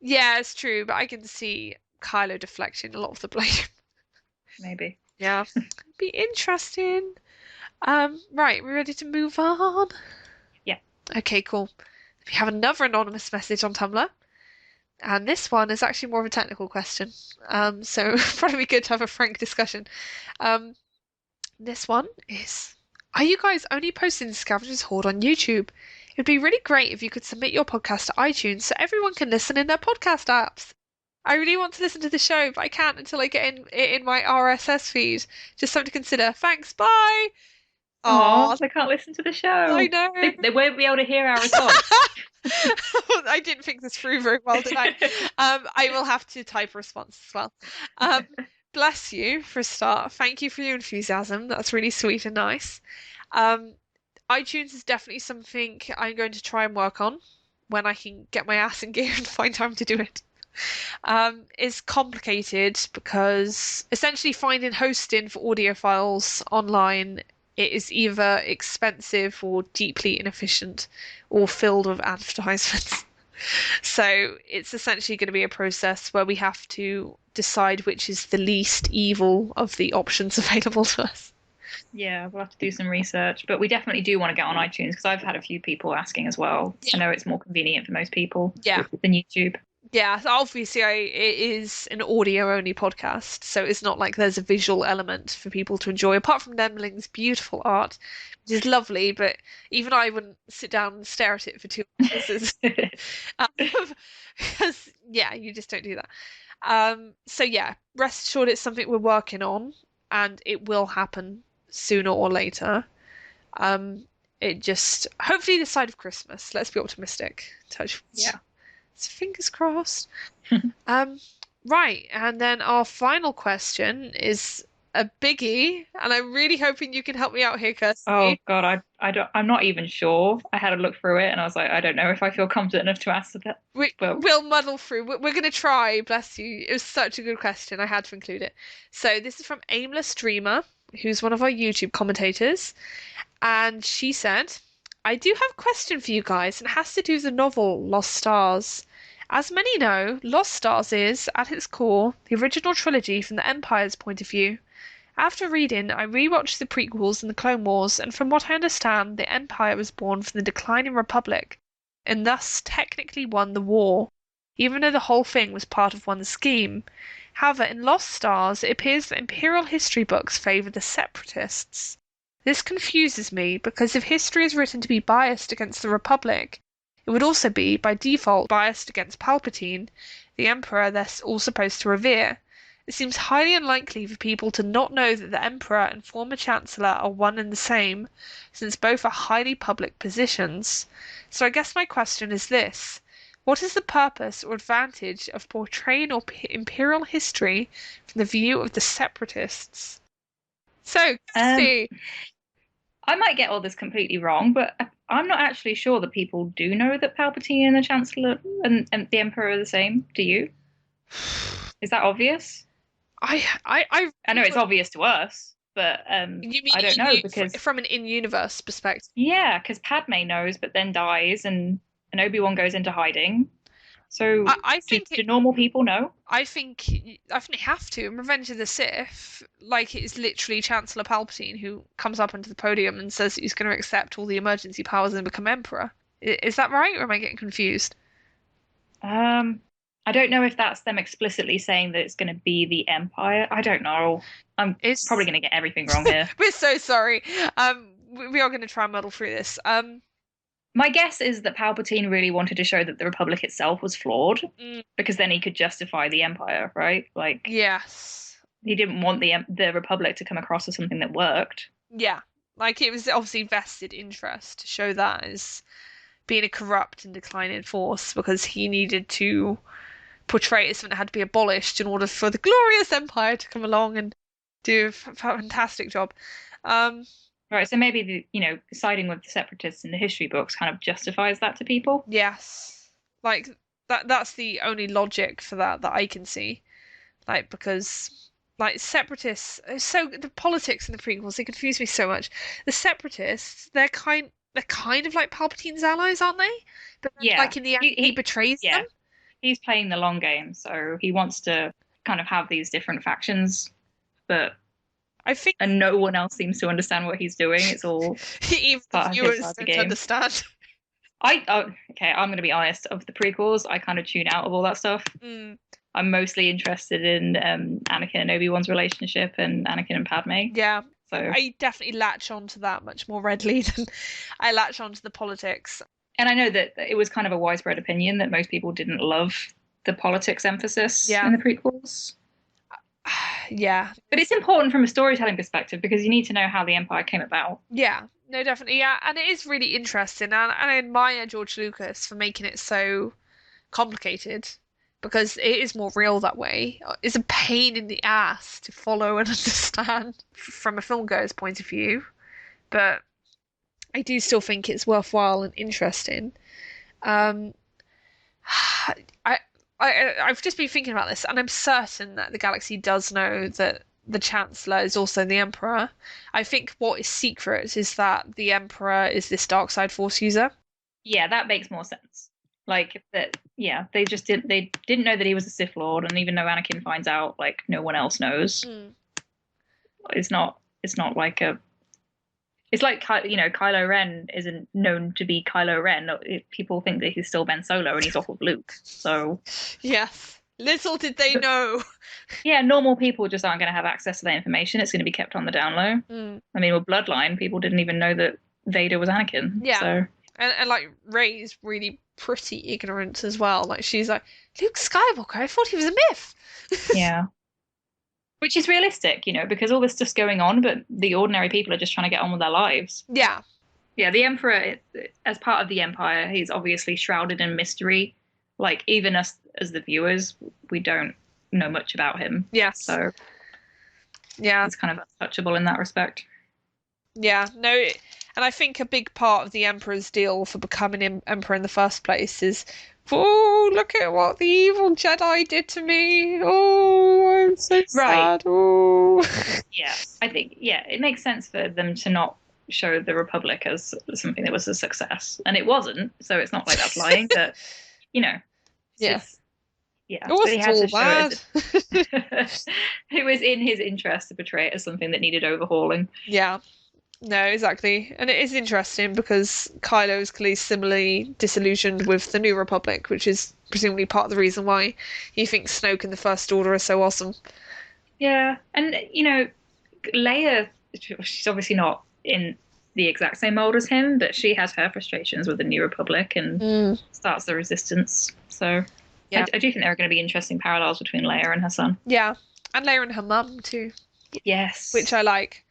Speaker 1: Yeah, it's true, but I can see Kylo deflecting a lot of the blame.
Speaker 2: Maybe.
Speaker 1: Yeah, be interesting. Right, we ready to move on?
Speaker 2: Yeah.
Speaker 1: Okay, cool. We have another anonymous message on Tumblr. And this one is actually more of a technical question. So probably good to have a frank discussion. Um, this one is, are you guys only posting Scavenger's Hoard on YouTube? It'd be really great if you could submit your podcast to iTunes so everyone can listen in their podcast apps. I really want to listen to the show, but I can't until I get in my RSS feed. Just something to consider. Thanks, bye.
Speaker 2: Oh,
Speaker 1: Oh,
Speaker 2: they can't listen to the
Speaker 1: I
Speaker 2: show.
Speaker 1: know.
Speaker 2: They won't be able to hear our response.
Speaker 1: I didn't think this through very well, did I? I will have to type a response as well. Bless you for a start. Thank you for your enthusiasm. That's really sweet and nice. Um, iTunes is definitely something I'm going to try and work on when I can get my ass in gear and find time to do it. Is complicated because essentially finding hosting for audio files online, it is either expensive or deeply inefficient or filled with advertisements. So it's essentially going to be a process where we have to decide which is the least evil of the options available to us.
Speaker 2: Yeah, we'll have to do some research, but we definitely do want to get on iTunes because I've had a few people asking as well. I
Speaker 1: Yeah.
Speaker 2: know it's more convenient for most people
Speaker 1: Yeah.
Speaker 2: than YouTube.
Speaker 1: Yeah, so obviously it is an audio only podcast, so it's not like there's a visual element for people to enjoy, apart from Nemling's beautiful art, which is lovely, but even I wouldn't sit down and stare at it for 2 hours. Um, because, yeah, you just don't do that. So yeah, rest assured it's something we're working on, and it will happen sooner or later. Um, it just, hopefully this side of Christmas, let's be optimistic. Touch wood.
Speaker 2: Yeah.
Speaker 1: So fingers crossed. Um, right, and then our final question is a biggie, and I'm really hoping you can help me out here,
Speaker 2: Oh
Speaker 1: Kirsty.
Speaker 2: God, I don't, I'm not even sure. I had a look through it and I was like, I don't know if I feel confident enough to answer that. But
Speaker 1: We'll muddle through. We're going to try, bless you. It was such a good question. I had to include it. So this is from Aimless Dreamer, who's one of our YouTube commentators, and she said, I do have a question for you guys, and it has to do with the novel Lost Stars. As many know, Lost Stars is, at its core, the original trilogy from the Empire's point of view. After reading, I rewatched the prequels and the Clone Wars, and from what I understand, the Empire was born from the declining Republic, and thus technically won the war, even though the whole thing was part of one scheme. However, in Lost Stars, it appears that Imperial history books favour the Separatists. This confuses me because if history is written to be biased against the Republic, it would also be, by default, biased against Palpatine, the Emperor they're all supposed to revere. It seems highly unlikely for people to not know that the Emperor and former Chancellor are one and the same, since both are highly public positions. So I guess my question is this. What is the purpose or advantage of portraying Imperial history from the view of the Separatists? So,
Speaker 2: um,
Speaker 1: Kirsty,
Speaker 2: I might get all this completely wrong, but I'm not actually sure that people do know that Palpatine and the Chancellor and the Emperor are the same. Do you? Is that obvious? I know it's
Speaker 1: enjoyed.
Speaker 2: obvious to us, but
Speaker 1: You mean
Speaker 2: I don't know because
Speaker 1: from an in-universe perspective?
Speaker 2: yeah, because Padme knows, but then dies, and Obi-Wan goes into hiding. So
Speaker 1: I
Speaker 2: do,
Speaker 1: think
Speaker 2: do normal people know?
Speaker 1: I think they have to. In Revenge of the Sith, like it's literally Chancellor Palpatine who comes up onto the podium and says he's going to accept all the emergency powers and become Emperor. Is that right, or am I getting confused?
Speaker 2: Um, I don't know if that's them explicitly saying that it's going to be the Empire. I don't know. I'm probably
Speaker 1: It's
Speaker 2: going to get everything wrong here.
Speaker 1: we're so sorry. We are going to try and muddle through this.
Speaker 2: My guess is that Palpatine really wanted to show that the Republic itself was flawed
Speaker 1: Mm,
Speaker 2: because then he could justify the Empire, right? Like
Speaker 1: yes,
Speaker 2: he didn't want the Republic to come across as something that worked.
Speaker 1: yeah. Like it was obviously vested interest to show that as being a corrupt and declining force because he needed to portray it as something that had to be abolished in order for the glorious empire to come along and do a fantastic job. Um,
Speaker 2: Right, so maybe siding with the separatists in the history books kind of justifies that to people.
Speaker 1: yes, like that's the only logic for that I can see. Like because like separatists, so the politics in the prequels they confuse me so much. The separatists, they're kind of like Palpatine's allies, aren't they? But then,
Speaker 2: Yeah,
Speaker 1: like in the end,
Speaker 2: he,
Speaker 1: he
Speaker 2: he
Speaker 1: betrays them.
Speaker 2: yeah, he's playing the long game, so he wants to kind of have these different factions, but
Speaker 1: I think
Speaker 2: and no one else seems to understand what he's doing. It's all
Speaker 1: even the
Speaker 2: part of his
Speaker 1: viewers
Speaker 2: part of the
Speaker 1: don't
Speaker 2: game.
Speaker 1: understand.
Speaker 2: Okay, I'm going to be honest. Of the prequels, I kind of tune out of all that stuff.
Speaker 1: Mm,
Speaker 2: I'm mostly interested in Anakin and Obi-Wan's relationship and Anakin and Padme.
Speaker 1: yeah,
Speaker 2: So,
Speaker 1: I definitely latch onto that much more readily than I latch onto the politics.
Speaker 2: and I know that it was kind of a widespread opinion that most people didn't love the politics emphasis
Speaker 1: Yeah,
Speaker 2: in the prequels.
Speaker 1: yeah,
Speaker 2: But it's important from a storytelling perspective because you need to know how the Empire came about.
Speaker 1: yeah. No, definitely, yeah, and it is really interesting, and I admire George Lucas for making it so complicated because it is more real that way. It's a pain in the ass to follow and understand from a filmgoer's point of view, but I do still think it's worthwhile and interesting. Um, I, I've just been thinking about this, and I'm certain that the galaxy does know that the Chancellor is also the Emperor. I think what is secret is that the Emperor is this dark side Force user.
Speaker 2: Yeah, that makes more sense. Like that. Yeah, they didn't know that he was a Sith Lord, and even though Anakin finds out, like no one else knows.
Speaker 1: Mm.
Speaker 2: It's not like a. It's like Kylo Ren isn't known to be Kylo Ren. People think that he's still Ben Solo and he's off with Luke. So
Speaker 1: Yes, little did they know.
Speaker 2: yeah, normal people just aren't going to have access to that information. It's going to be kept on the down low.
Speaker 1: Mm.
Speaker 2: I mean, with Bloodline, people didn't even know that Vader was Anakin.
Speaker 1: Yeah.
Speaker 2: So
Speaker 1: And like Rey's really pretty ignorant as well. Like she's like, Luke Skywalker, I thought he was a myth.
Speaker 2: yeah. Which is realistic, because all this stuff's going on, but the ordinary people are just trying to get on with their lives.
Speaker 1: Yeah.
Speaker 2: Yeah, the Emperor, as part of the Empire, he's obviously shrouded in mystery. Like, even us as the viewers, we don't know much about him.
Speaker 1: Yes.
Speaker 2: So,
Speaker 1: yeah,
Speaker 2: it's kind of untouchable in that respect.
Speaker 1: Yeah, no, and I think a big part of the Emperor's deal for becoming Emperor in the first place is, oh, look at what the evil Jedi did to me. Oh, I'm so sad. Oh.
Speaker 2: Yeah, I think, it makes sense for them to not show the Republic as something that was a success. And it wasn't, so it's not like that's lying, but,
Speaker 1: Yeah.
Speaker 2: Yeah,
Speaker 1: it wasn't all bad.
Speaker 2: It was in his interest to portray it as something that needed overhauling.
Speaker 1: Yeah. No, exactly. And it is interesting because Kylo is clearly similarly disillusioned with the New Republic, which is presumably part of the reason why he thinks Snoke and the First Order are so awesome.
Speaker 2: Yeah, and Leia, she's obviously not in the exact same mold as him, but she has her frustrations with the New Republic and starts the Resistance. So yeah. I do think there are going to be interesting parallels between Leia and her son.
Speaker 1: Yeah, and Leia and her mum too.
Speaker 2: Yes.
Speaker 1: Which I like.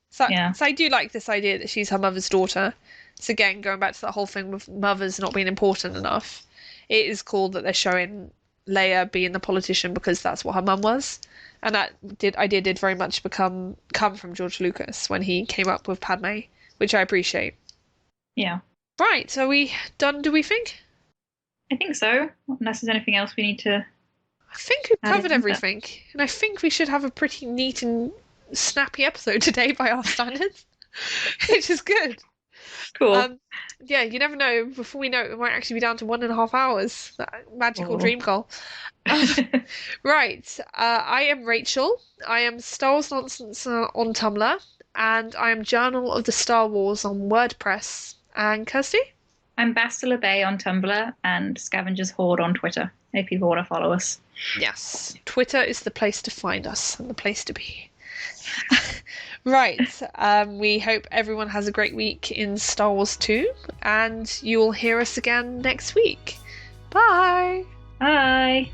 Speaker 1: So I do like this idea that she's her mother's daughter. So again, going back to that whole thing with mothers not being important enough, it is cool that they're showing Leia being the politician because that's what her mum was. And that idea did very much come from George Lucas when he came up with Padme, which I appreciate.
Speaker 2: Yeah.
Speaker 1: Right, so are we done, do we think?
Speaker 2: I think so, unless there's anything else we need to...
Speaker 1: I think we've covered everything, and I think we should have a pretty neat and snappy episode today by our standards, which is good.
Speaker 2: Cool.
Speaker 1: Yeah, you never know. Before we know it, we might actually be down to 1.5 hours. That magical dream goal. Right. I am Rachel. I am Star Wars Nonsense on Tumblr, and I am Journal of the Star Wars on WordPress. And Kirsty?
Speaker 2: I'm Bastila Bay on Tumblr and Scavenger's Hoard on Twitter, if people want to follow us.
Speaker 1: Yes. Twitter is the place to find us and the place to be. Right. We hope everyone has a great week in Star Wars 2, and you'll hear us again next week. Bye.
Speaker 2: Bye.